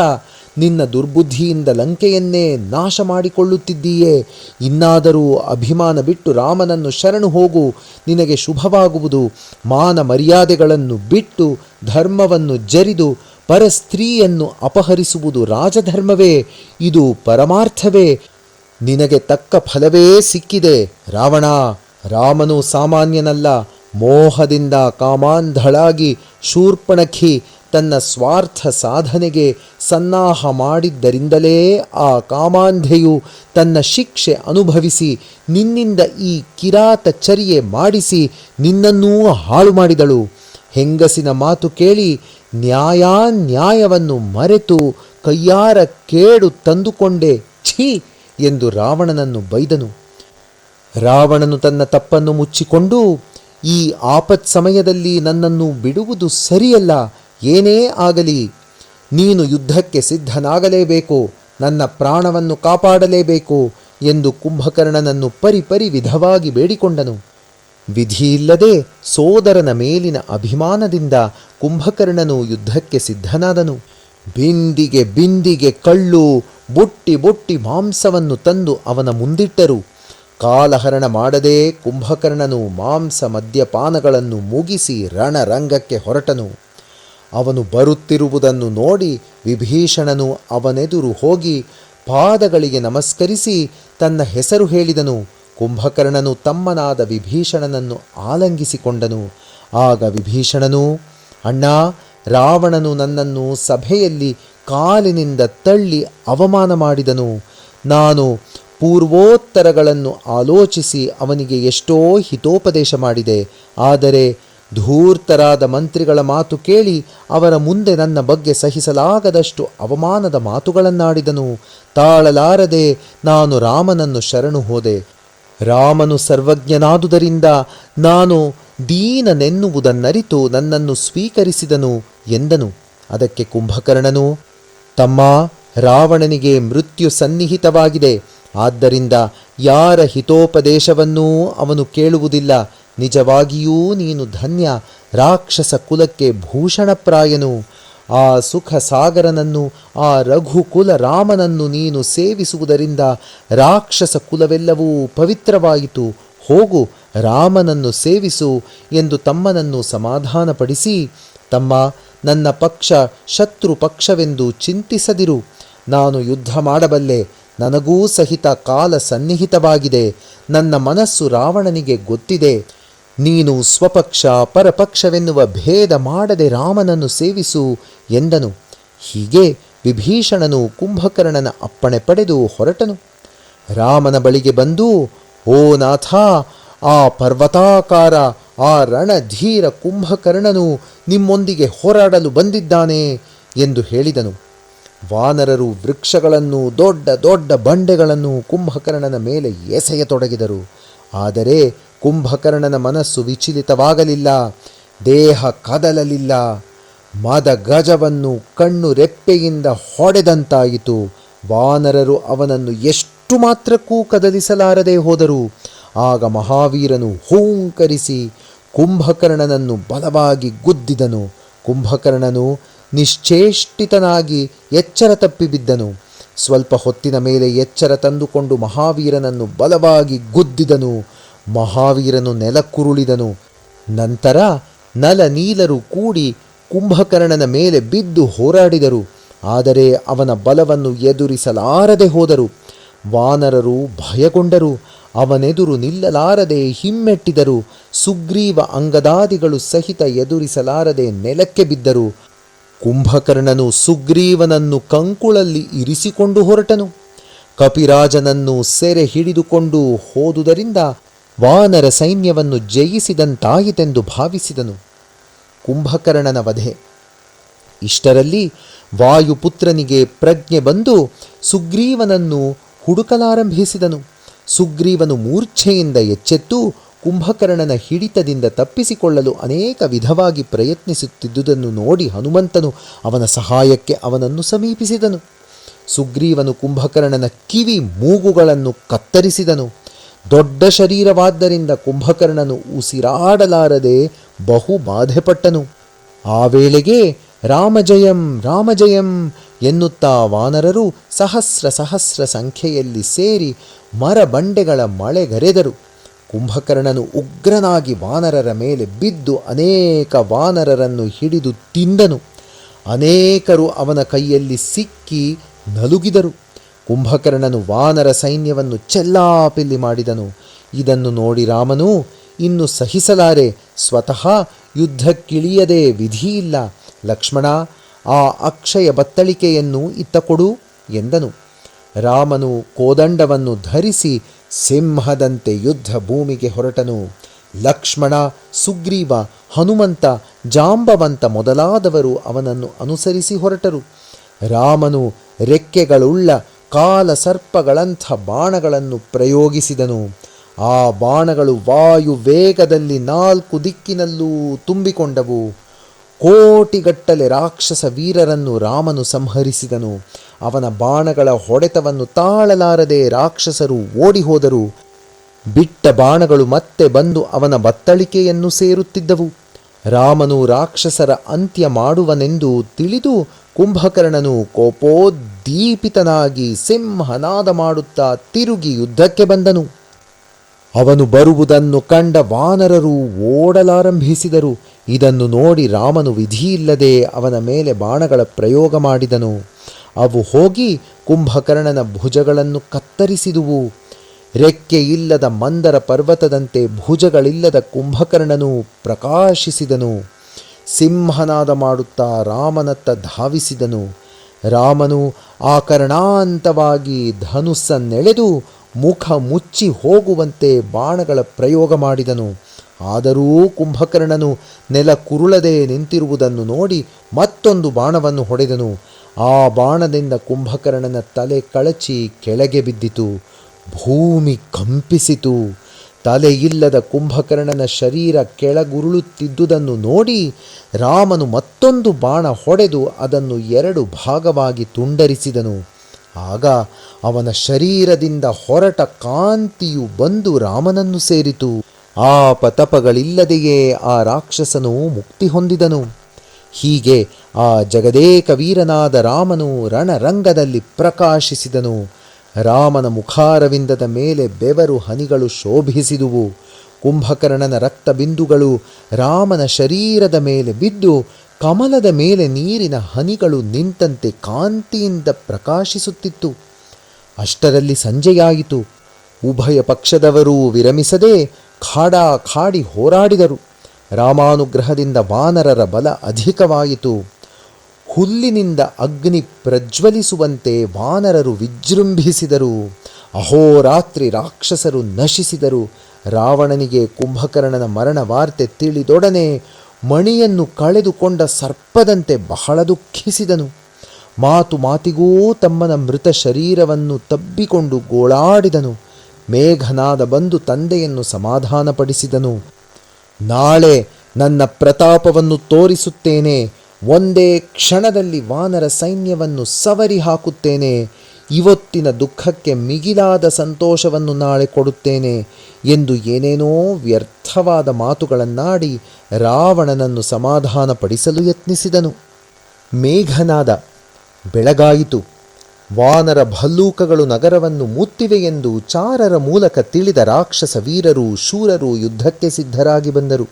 ನಿನ್ನ ದುರ್ಬುದ್ಧಿಯಿಂದ ಲಂಕೆಯನ್ನೇ ನಾಶ ಮಾಡಿಕೊಳ್ಳುತ್ತಿದ್ದೀಯೇ. ಇನ್ನಾದರೂ ಅಭಿಮಾನ ಬಿಟ್ಟು ರಾಮನನ್ನು ಶರಣು ಹೋಗು, ನಿನಗೆ ಶುಭವಾಗುವುದು. ಮಾನ ಮರ್ಯಾದೆಗಳನ್ನು ಬಿಟ್ಟು ಧರ್ಮವನ್ನು ಜರಿದು ಪರಸ್ತ್ರೀಯನ್ನು ಅಪಹರಿಸುವುದು ರಾಜಧರ್ಮವೇ? ಇದು ಪರಮಾರ್ಥವೇ? ನಿನಗೆ ತಕ್ಕ ಫಲವೇ ಸಿಕ್ಕಿದೆ ರಾವಣ. ರಾಮನು ಸಾಮಾನ್ಯನಲ್ಲ. ಮೋಹದಿಂದ ಕಾಮಾಂಧಳಾಗಿ ಶೂರ್ಪಣಖಿ ತನ್ನ ಸ್ವಾರ್ಥ ಸಾಧನೆಗೆ ಸನ್ನಾಹ ಮಾಡಿದ್ದರಿಂದಲೇ ಆ ಕಾಮಾಂಧೆಯು ತನ್ನ ಶಿಕ್ಷೆ ಅನುಭವಿಸಿ ನಿನ್ನಿಂದ ಈ ಕಿರಾತ ಚರ್ಯೆ ಮಾಡಿಸಿ ನಿನ್ನನ್ನೂ ಹಾಳು ಮಾಡಿದಳು. ಹೆಂಗಸಿನ ಮಾತು ಕೇಳಿ ನ್ಯಾಯಾನ್ಯಾಯವನ್ನು ಮರೆತು ಕೈಯಾರ ಕೇಡು ತಂದುಕೊಂಡೆ, ಛೀ ಎಂದು ರಾವಣನನ್ನು ಬೈದನು. ರಾವಣನು ತನ್ನ ತಪ್ಪನ್ನು ಮುಚ್ಚಿಕೊಂಡು, ಈ ಆಪತ್ ಸಮಯದಲ್ಲಿ ನನ್ನನ್ನು ಬಿಡುವುದು ಸರಿಯಲ್ಲ. ಏನೇ ಆಗಲಿ ನೀನು ಯುದ್ಧಕ್ಕೆ ಸಿದ್ಧನಾಗಲೇಬೇಕು, ನನ್ನ ಪ್ರಾಣವನ್ನು ಕಾಪಾಡಲೇಬೇಕು ಎಂದು ಕುಂಭಕರ್ಣನನ್ನು ಪರಿಪರಿ ವಿಧವಾಗಿ ಬೇಡಿಕೊಂಡನು. ವಿಧಿಯಿಲ್ಲದೆ ಸೋದರನ ಮೇಲಿನ ಅಭಿಮಾನದಿಂದ ಕುಂಭಕರ್ಣನು ಯುದ್ಧಕ್ಕೆ ಸಿದ್ಧನಾದನು. ಬಿಂದಿಗೆ ಬಿಂದಿಗೆ ಕಳ್ಳು, ಬುಟ್ಟಿ ಬುಟ್ಟಿ ಮಾಂಸವನ್ನು ತಂದು ಅವನ ಮುಂದಿಟ್ಟರು. ಕಾಲಹರಣ ಮಾಡದೆ ಕುಂಭಕರ್ಣನು ಮಾಂಸ ಮದ್ಯಪಾನಗಳನ್ನು ಮುಗಿಸಿ ರಣರಂಗಕ್ಕೆ ಹೊರಟನು. ಅವನು ಬರುತ್ತಿರುವುದನ್ನು ನೋಡಿ ವಿಭೀಷಣನು ಅವನೆದುರು ಹೋಗಿ ಪಾದಗಳಿಗೆ ನಮಸ್ಕರಿಸಿ ತನ್ನ ಹೆಸರು ಹೇಳಿದನು. ಕುಂಭಕರ್ಣನು ತಮ್ಮನಾದ ವಿಭೀಷಣನನ್ನು ಆಲಂಗಿಸಿಕೊಂಡನು. ಆಗ ವಿಭೀಷಣನು, ಅಣ್ಣ, ರಾವಣನು ನನ್ನನ್ನು ಸಭೆಯಲ್ಲಿ ಕಾಲಿನಿಂದ ತಳ್ಳಿ ಅವಮಾನ ಮಾಡಿದನು. ನಾನು ಪೂರ್ವೋತ್ತರಗಳನ್ನು ಆಲೋಚಿಸಿ ಅವನಿಗೆ ಎಷ್ಟೋ ಹಿತೋಪದೇಶ ಮಾಡಿದೆ. ಆದರೆ ಧೂರ್ತರಾದ ಮಂತ್ರಿಗಳ ಮಾತು ಕೇಳಿ ಅವರ ಮುಂದೆ ನನ್ನ ಬಗ್ಗೆ ಸಹಿಸಲಾಗದಷ್ಟು ಅವಮಾನದ ಮಾತುಗಳನ್ನಾಡಿದನು. ತಾಳಲಾರದೆ ನಾನು ರಾಮನನ್ನು ಶರಣು ಹೋದೆ. ರಾಮನು ಸರ್ವಜ್ಞನಾದುದರಿಂದ ನಾನು ದೀನನೆನ್ನುವುದನ್ನರಿತು ನನ್ನನ್ನು ಸ್ವೀಕರಿಸಿದನು ಎಂದನು. ಅದಕ್ಕೆ ಕುಂಭಕರ್ಣನು, ತಮ್ಮ, ರಾವಣನಿಗೆ ಮೃತ್ಯು ಸನ್ನಿಹಿತವಾಗಿದೆ. ಆದ್ದರಿಂದ ಯಾರ ಹಿತೋಪದೇಶವನ್ನೂ ಅವನು ಕೇಳುವುದಿಲ್ಲ. ನಿಜವಾಗಿಯೂ ನೀನು ಧನ್ಯ. ರಾಕ್ಷಸ ಕುಲಕ್ಕೆ ಭೂಷಣಪ್ರಾಯನು. ಆ ಸುಖ ಸಾಗರನನ್ನು, ಆ ರಘುಕುಲ ರಾಮನನ್ನು ನೀನು ಸೇವಿಸುವುದರಿಂದ ರಾಕ್ಷಸ ಕುಲವೆಲ್ಲವೂ ಪವಿತ್ರವಾಯಿತು. ಹೋಗು, ರಾಮನನ್ನು ಸೇವಿಸು ಎಂದು ತಮ್ಮನನ್ನು ಸಮಾಧಾನಪಡಿಸಿ, ತಮ್ಮ, ನನ್ನ ಪಕ್ಷ ಶತ್ರು ಪಕ್ಷವೆಂದು ಚಿಂತಿಸದಿರು. ನಾನು ಯುದ್ಧ ಮಾಡಬಲ್ಲೆ. ನನಗೂ ಸಹಿತ ಕಾಲ ಸನ್ನಿಹಿತವಾಗಿದೆ. ನನ್ನ ಮನಸ್ಸು ರಾವಣನಿಗೆ ಗೊತ್ತಿದೆ. ನೀನು ಸ್ವಪಕ್ಷ ಪರಪಕ್ಷವೆನ್ನುವ ಭೇದ ಮಾಡದೆ ರಾಮನನ್ನು ಸೇವಿಸು ಎಂದನು. ಹೀಗೆ ವಿಭೀಷಣನು ಕುಂಭಕರ್ಣನ ಅಪ್ಪಣೆ ಪಡೆದು ಹೊರಟನು. ರಾಮನ ಬಳಿಗೆ ಬಂದು, ಓ ನಾಥ, ಆ ಪರ್ವತಾಕಾರ, ಆ ರಣಧೀರ ಕುಂಭಕರ್ಣನು ನಿಮ್ಮೊಂದಿಗೆ ಹೋರಾಡಲು ಬಂದಿದ್ದಾನೆ ಎಂದು ಹೇಳಿದನು. ವಾನರರು ವೃಕ್ಷಗಳನ್ನು, ದೊಡ್ಡ ದೊಡ್ಡ ಬಂಡೆಗಳನ್ನು ಕುಂಭಕರ್ಣನ ಮೇಲೆ ಎಸೆಯತೊಡಗಿದರು. ಆದರೆ ಕುಂಭಕರ್ಣನ ಮನಸ್ಸು ವಿಚಲಿತವಾಗಲಿಲ್ಲ, ದೇಹ ಕದಲಲಿಲ್ಲ. ಮದ ಗಜವನ್ನು ಕಣ್ಣು ರೆಪ್ಪೆಯಿಂದ ಹೊಡೆದಂತಾಯಿತು. ವಾನರರು ಅವನನ್ನು ಎಷ್ಟು ಮಾತ್ರಕ್ಕೂ ಕದಲಿಸಲಾರದೆ ಹೋದರು. ಆಗ ಮಹಾವೀರನು ಹೂಂಕರಿಸಿ ಕುಂಭಕರ್ಣನನ್ನು ಬಲವಾಗಿ ಗುದ್ದಿದನು. ಕುಂಭಕರ್ಣನು ನಿಶ್ಚೇಷ್ಟಿತನಾಗಿ ಎಚ್ಚರ ತಪ್ಪಿ ಬಿದ್ದನು. ಸ್ವಲ್ಪ ಹೊತ್ತಿನ ಮೇಲೆ ಎಚ್ಚರ ತಂದುಕೊಂಡು ಮಹಾವೀರನನ್ನು ಬಲವಾಗಿ ಗುದ್ದಿದನು. ಮಹಾವೀರನು ನೆಲಕ್ಕುರುಳಿದನು. ನಂತರ ನಲನೀಲರು ಕೂಡಿ ಕುಂಭಕರ್ಣನ ಮೇಲೆ ಬಿದ್ದು ಹೋರಾಡಿದರು. ಆದರೆ ಅವನ ಬಲವನ್ನು ಎದುರಿಸಲಾರದೆ ಹೋದರು. ವಾನರರು ಭಯಗೊಂಡರು. ಅವನೆದುರು ನಿಲ್ಲಲಾರದೆ ಹಿಮ್ಮೆಟ್ಟಿದರು. ಸುಗ್ರೀವ ಅಂಗದಾದಿಗಳು ಸಹಿತ ಎದುರಿಸಲಾರದೆ ನೆಲಕ್ಕೆ ಬಿದ್ದರು. ಕುಂಭಕರ್ಣನು ಸುಗ್ರೀವನನ್ನು ಕಂಕುಳಲ್ಲಿ ಇರಿಸಿಕೊಂಡು ಹೊರಟನು. ಕಪಿರಾಜನನ್ನು ಸೆರೆ ಹಿಡಿದುಕೊಂಡು ಹೋದುದರಿಂದ ವಾನರ ಸೈನ್ಯವನ್ನು ಜಯಿಸಿದಂತಾಯಿತೆಂದು ಭಾವಿಸಿದನು. ಕುಂಭಕರ್ಣನ ವಧೆ. ಇಷ್ಟರಲ್ಲಿ ವಾಯುಪುತ್ರನಿಗೆ ಪ್ರಜ್ಞೆ ಬಂದು ಸುಗ್ರೀವನನ್ನು ಹುಡುಕಲಾರಂಭಿಸಿದನು. ಸುಗ್ರೀವನು ಮೂರ್ಛೆಯಿಂದ ಎಚ್ಚೆತ್ತು ಕುಂಭಕರ್ಣನ ಹಿಡಿತದಿಂದ ತಪ್ಪಿಸಿಕೊಳ್ಳಲು ಅನೇಕ ವಿಧವಾಗಿ ಪ್ರಯತ್ನಿಸುತ್ತಿದ್ದುದನ್ನು ನೋಡಿ ಹನುಮಂತನು ಅವನ ಸಹಾಯಕ್ಕೆ ಅವನನ್ನು ಸಮೀಪಿಸಿದನು. ಸುಗ್ರೀವನು ಕುಂಭಕರ್ಣನ ಕಿವಿ ಮೂಗುಗಳನ್ನು ಕತ್ತರಿಸಿದನು. ದೊಡ್ಡ ಶರೀರವಾದ್ದರಿಂದ ಕುಂಭಕರ್ಣನು ಉಸಿರಾಡಲಾರದೆ ಬಹು ಬಾಧೆಪಟ್ಟನು. ಆ ವೇಳೆಗೆ ರಾಮಜಯಂ ರಾಮಜಯಂ ಎನ್ನುತ್ತಾ ವಾನರರು ಸಹಸ್ರ ಸಹಸ್ರ ಸಂಖ್ಯೆಯಲ್ಲಿ ಸೇರಿ ಮರಬಂಡೆಗಳ ಮಳೆಗರೆದರು. ಕುಂಭಕರ್ಣನು ಉಗ್ರನಾಗಿ ವಾನರರ ಮೇಲೆ ಬಿದ್ದು ಅನೇಕ ವಾನರರನ್ನು ಹಿಡಿದು ತಿಂದನು. ಅನೇಕರು ಅವನ ಕೈಯಲ್ಲಿ ಸಿಕ್ಕಿ ನಲುಗಿದರು. ಕುಂಭಕರ್ಣನು ವಾನರ ಸೈನ್ಯವನ್ನು ಚೆಲ್ಲಾಪಿಲ್ಲಿ ಮಾಡಿದನು. ಇದನ್ನು ನೋಡಿ ರಾಮನು, ಇನ್ನು ಸಹಿಸಲಾರೆ, ಸ್ವತಃ ಯುದ್ಧಕ್ಕಿಳಿಯದೆ ವಿಧಿಯಿಲ್ಲ. ಲಕ್ಷ್ಮಣ, ಆ ಅಕ್ಷಯ ಬತ್ತಳಿಕೆಯನ್ನು ಇತ್ತ ಕೊಡು ಎಂದನು. ರಾಮನು ಕೋದಂಡವನ್ನು ಧರಿಸಿ ಸಿಂಹದಂತೆ ಯುದ್ಧ ಭೂಮಿಗೆ ಹೊರಟನು. ಲಕ್ಷ್ಮಣ, ಸುಗ್ರೀವ, ಹನುಮಂತ, ಜಾಂಬವಂತ ಮೊದಲಾದವರು ಅವನನ್ನು ಅನುಸರಿಸಿ ಹೊರಟರು. ರಾಮನು ರೆಕ್ಕೆಗಳುಳ್ಳ ಕಾಲ ಸರ್ಪಗಳಂಥ ಬಾಣಗಳನ್ನು ಪ್ರಯೋಗಿಸಿದನು. ಆ ಬಾಣಗಳು ವಾಯು ವೇಗದಲ್ಲಿ 4 ದಿಕ್ಕಿನಲ್ಲೂ ತುಂಬಿಕೊಂಡವು. ಕೋಟಿಗಟ್ಟಲೆ ರಾಕ್ಷಸ ವೀರರನ್ನು ರಾಮನು ಸಂಹರಿಸಿದನು. ಅವನ ಬಾಣಗಳ ಹೊಡೆತವನ್ನು ತಾಳಲಾರದೆ ರಾಕ್ಷಸರು ಓಡಿಹೋದರು. ಬಿಟ್ಟ ಬಾಣಗಳು ಮತ್ತೆ ಬಂದು ಅವನ ಬತ್ತಳಿಕೆಯನ್ನು ಸೇರುತ್ತಿದ್ದವು. ರಾಮನು ರಾಕ್ಷಸರ ಅಂತ್ಯ ಮಾಡುವನೆಂದು ತಿಳಿದು ಕುಂಭಕರ್ಣನು ಕೋಪೋದ್ದೀಪಿತನಾಗಿ ಸಿಂಹನಾದ ಮಾಡುತ್ತಾ ತಿರುಗಿ ಯುದ್ಧಕ್ಕೆ ಬಂದನು. ಅವನು ಬರುವುದನ್ನು ಕಂಡ ವಾನರರು ಓಡಲಾರಂಭಿಸಿದರು. ಇದನ್ನು ನೋಡಿ ರಾಮನು ವಿಧಿಯಿಲ್ಲದೆ ಅವನ ಮೇಲೆ ಬಾಣಗಳ ಪ್ರಯೋಗ ಮಾಡಿದನು. ಅವು ಹೋಗಿ ಕುಂಭಕರ್ಣನ ಭುಜಗಳನ್ನು ಕತ್ತರಿಸಿದುವು. ರೆಕ್ಕೆ ಇಲ್ಲದ ಮಂದರ ಪರ್ವತದಂತೆ ಭುಜಗಳಿಲ್ಲದ ಕುಂಭಕರ್ಣನು ಪ್ರಕಾಶಿಸಿದನು. ಸಿಂಹನಾದ ಮಾಡುತ್ತಾ ರಾಮನತ್ತ ಧಾವಿಸಿದನು. ರಾಮನು ಆಕರ್ಣಾಂತವಾಗಿ ಧನುಸ್ಸನ್ನೆಳೆದು ಮುಖ ಮುಚ್ಚಿ ಹೋಗುವಂತೆ ಬಾಣಗಳ ಪ್ರಯೋಗ ಮಾಡಿದನು. ಆದರೂ ಕುಂಭಕರ್ಣನು ನೆಲ ಕುರುಳದೆ ನಿಂತಿರುವುದನ್ನು ನೋಡಿ ಮತ್ತೊಂದು ಬಾಣವನ್ನು ಹೊಡೆದನು. ಆ ಬಾಣದಿಂದ ಕುಂಭಕರ್ಣನ ತಲೆ ಕಳಚಿ ಕೆಳಗೆ ಬಿದ್ದಿತು. ಭೂಮಿ ಕಂಪಿಸಿತು. ತಲೆಯಿಲ್ಲದ ಕುಂಭಕರ್ಣನ ಶರೀರ ಕೆಳಗುರುಳುತ್ತಿದ್ದುದನ್ನು ನೋಡಿ ರಾಮನು ಮತ್ತೊಂದು ಬಾಣ ಹೊಡೆದು ಅದನ್ನು 2 ಭಾಗವಾಗಿ ತುಂಡರಿಸಿದನು. ಆಗ ಅವನ ಶರೀರದಿಂದ ಹೊರಟ ಕಾಂತಿಯು ಬಂದು ರಾಮನನ್ನು ಸೇರಿತು. ಆಪತಪಗಳಿಲ್ಲದೆಯೇ ಆ ರಾಕ್ಷಸನು ಮುಕ್ತಿ ಹೊಂದಿದನು. ಹೀಗೆ ಆ ಜಗದೇಕ ವೀರನಾದ ರಾಮನು ರಣರಂಗದಲ್ಲಿ ಪ್ರಕಾಶಿಸಿದನು. ರಾಮನ ಮುಖಾರವಿಂದದ ಮೇಲೆ ಬೆವರು ಹನಿಗಳು ಶೋಭಿಸಿದುವು. ಕುಂಭಕರ್ಣನ ರಕ್ತಬಿಂದುಗಳು ರಾಮನ ಶರೀರದ ಮೇಲೆ ಬಿದ್ದು ಕಮಲದ ಮೇಲೆ ನೀರಿನ ಹನಿಗಳು ನಿಂತಂತೆ ಕಾಂತಿಯಿಂದ ಪ್ರಕಾಶಿಸುತ್ತಿತ್ತು. ಅಷ್ಟರಲ್ಲಿ ಸಂಜೆಯಾಯಿತು. ಉಭಯ ಪಕ್ಷದವರೂ ವಿರಮಿಸದೆ ಖಾಡಿ ಹೋರಾಡಿದರು. ರಾಮಾನುಗ್ರಹದಿಂದ ವಾನರರ ಬಲ ಅಧಿಕವಾಯಿತು. ಹುಲ್ಲಿನಿಂದ ಅಗ್ನಿ ಪ್ರಜ್ವಲಿಸುವಂತೆ ವಾನರರು ವಿಜೃಂಭಿಸಿದರು. ಅಹೋರಾತ್ರಿ ರಾಕ್ಷಸರು ನಶಿಸಿದರು. ರಾವಣನಿಗೆ ಕುಂಭಕರ್ಣನ ಮರಣ ವಾರ್ತೆ ತಿಳಿದೊಡನೆ ಮಣಿಯನ್ನು ಕಳೆದುಕೊಂಡ ಸರ್ಪದಂತೆ ಬಹಳ ದುಃಖಿಸಿದನು. ಮಾತು ಮಾತಿಗೂ ತಮ್ಮನ ಮೃತ ಶರೀರವನ್ನು ತಬ್ಬಿಕೊಂಡು ಗೋಳಾಡಿದನು. ಮೇಘನಾದ ಬಂದು ತಂದೆಯನ್ನು ಸಮಾಧಾನಪಡಿಸಿದನು. ನಾಳೆ ನನ್ನ ಪ್ರತಾಪವನ್ನು ತೋರಿಸುತ್ತೇನೆ. ಒಂದೇ ಕ್ಷಣದಲ್ಲಿ ವಾನರ ಸೈನ್ಯವನ್ನು ಸವರಿ ಹಾಕುತ್ತೇನೆ. ಇವತ್ತಿನ ದುಃಖಕ್ಕೆ ಮಿಗಿಲಾದ ಸಂತೋಷವನ್ನು ನಾಳೆ ಕೊಡುತ್ತೇನೆ ಎಂದು ಏನೇನೋ ವ್ಯರ್ಥವಾದ ಮಾತುಗಳನ್ನಾಡಿ ರಾವಣನನ್ನು ಸಮಾಧಾನಪಡಿಸಲು ಯತ್ನಿಸಿದನು. ಮೇಘನಾದ. ಬೆಳಗಾಯಿತು. ವಾನರ ಭಲ್ಲೂಕಗಳು ನಗರವನ್ನು ಮುತ್ತಿವೆ ಎಂದು ಚಾರರ ಮೂಲಕ ತಿಳಿದ ರಾಕ್ಷಸ ವೀರರು ಶೂರರು ಯುದ್ಧಕ್ಕೆ ಸಿದ್ಧರಾಗಿ ಬಂದರು.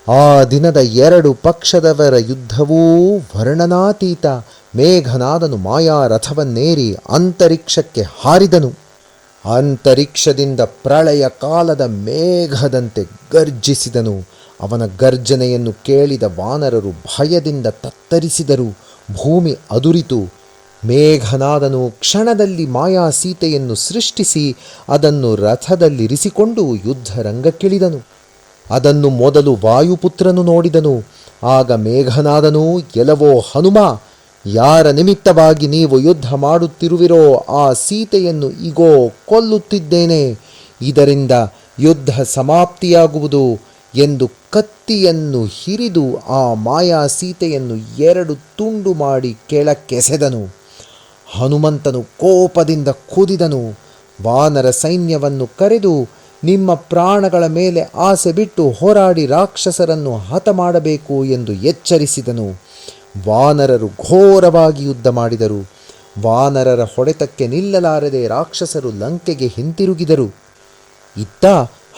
ಆ ದಿನದ 2 ಪಕ್ಷದವರ ಯುದ್ಧವೂ ವರ್ಣನಾತೀತ. ಮೇಘನಾದನು ಮಾಯಾರಥವನ್ನೇರಿ ಅಂತರಿಕ್ಷಕ್ಕೆ ಹಾರಿದನು. ಅಂತರಿಕ್ಷದಿಂದ ಪ್ರಳಯ ಕಾಲದ ಮೇಘದಂತೆ ಗರ್ಜಿಸಿದನು. ಅವನ ಗರ್ಜನೆಯನ್ನು ಕೇಳಿದ ವಾನರರು ಭಯದಿಂದ ತತ್ತರಿಸಿದರು. ಭೂಮಿ ಅದುರಿತು. ಮೇಘನಾದನು ಕ್ಷಣದಲ್ಲಿ ಮಾಯಾ ಸೀತೆಯನ್ನು ಸೃಷ್ಟಿಸಿ ಅದನ್ನು ರಥದಲ್ಲಿರಿಸಿಕೊಂಡು ಯುದ್ಧರಂಗಕ್ಕಿಳಿದನು. ಅದನ್ನು ಮೊದಲು ವಾಯುಪುತ್ರನು ನೋಡಿದನು. ಆಗ ಮೇಘನಾದನು, ಎಲವೋ ಹನುಮ, ಯಾರ ನಿಮಿತ್ತವಾಗಿ ನೀವು ಯುದ್ಧ ಮಾಡುತ್ತಿರುವಿರೋ ಆ ಸೀತೆಯನ್ನು ಈಗೋ ಕೊಲ್ಲುತ್ತಿದ್ದೇನೆ. ಇದರಿಂದ ಯುದ್ಧ ಸಮಾಪ್ತಿಯಾಗುವುದು ಎಂದು ಕತ್ತಿಯನ್ನು ಹಿರಿದು ಆ ಮಾಯಾ ಸೀತೆಯನ್ನು 2 ತುಂಡು ಮಾಡಿ ಕೆಳಕ್ಕೆಸೆದನು. ಹನುಮಂತನು ಕೋಪದಿಂದ ಕುದಿದನು. ವಾನರ ಸೈನ್ಯವನ್ನು ಕರೆದು, ನಿಮ್ಮ ಪ್ರಾಣಗಳ ಮೇಲೆ ಆಸೆ ಬಿಟ್ಟು ಹೋರಾಡಿ ರಾಕ್ಷಸರನ್ನು ಹತ ಮಾಡಬೇಕು ಎಂದು ಎಚ್ಚರಿಸಿದನು. ವಾನರರು ಘೋರವಾಗಿ ಯುದ್ಧ ಮಾಡಿದರು. ವಾನರರ ಹೊಡೆತಕ್ಕೆ ನಿಲ್ಲಲಾರದೆ ರಾಕ್ಷಸರು ಲಂಕೆಗೆ ಹಿಂತಿರುಗಿದರು. ಇತ್ತ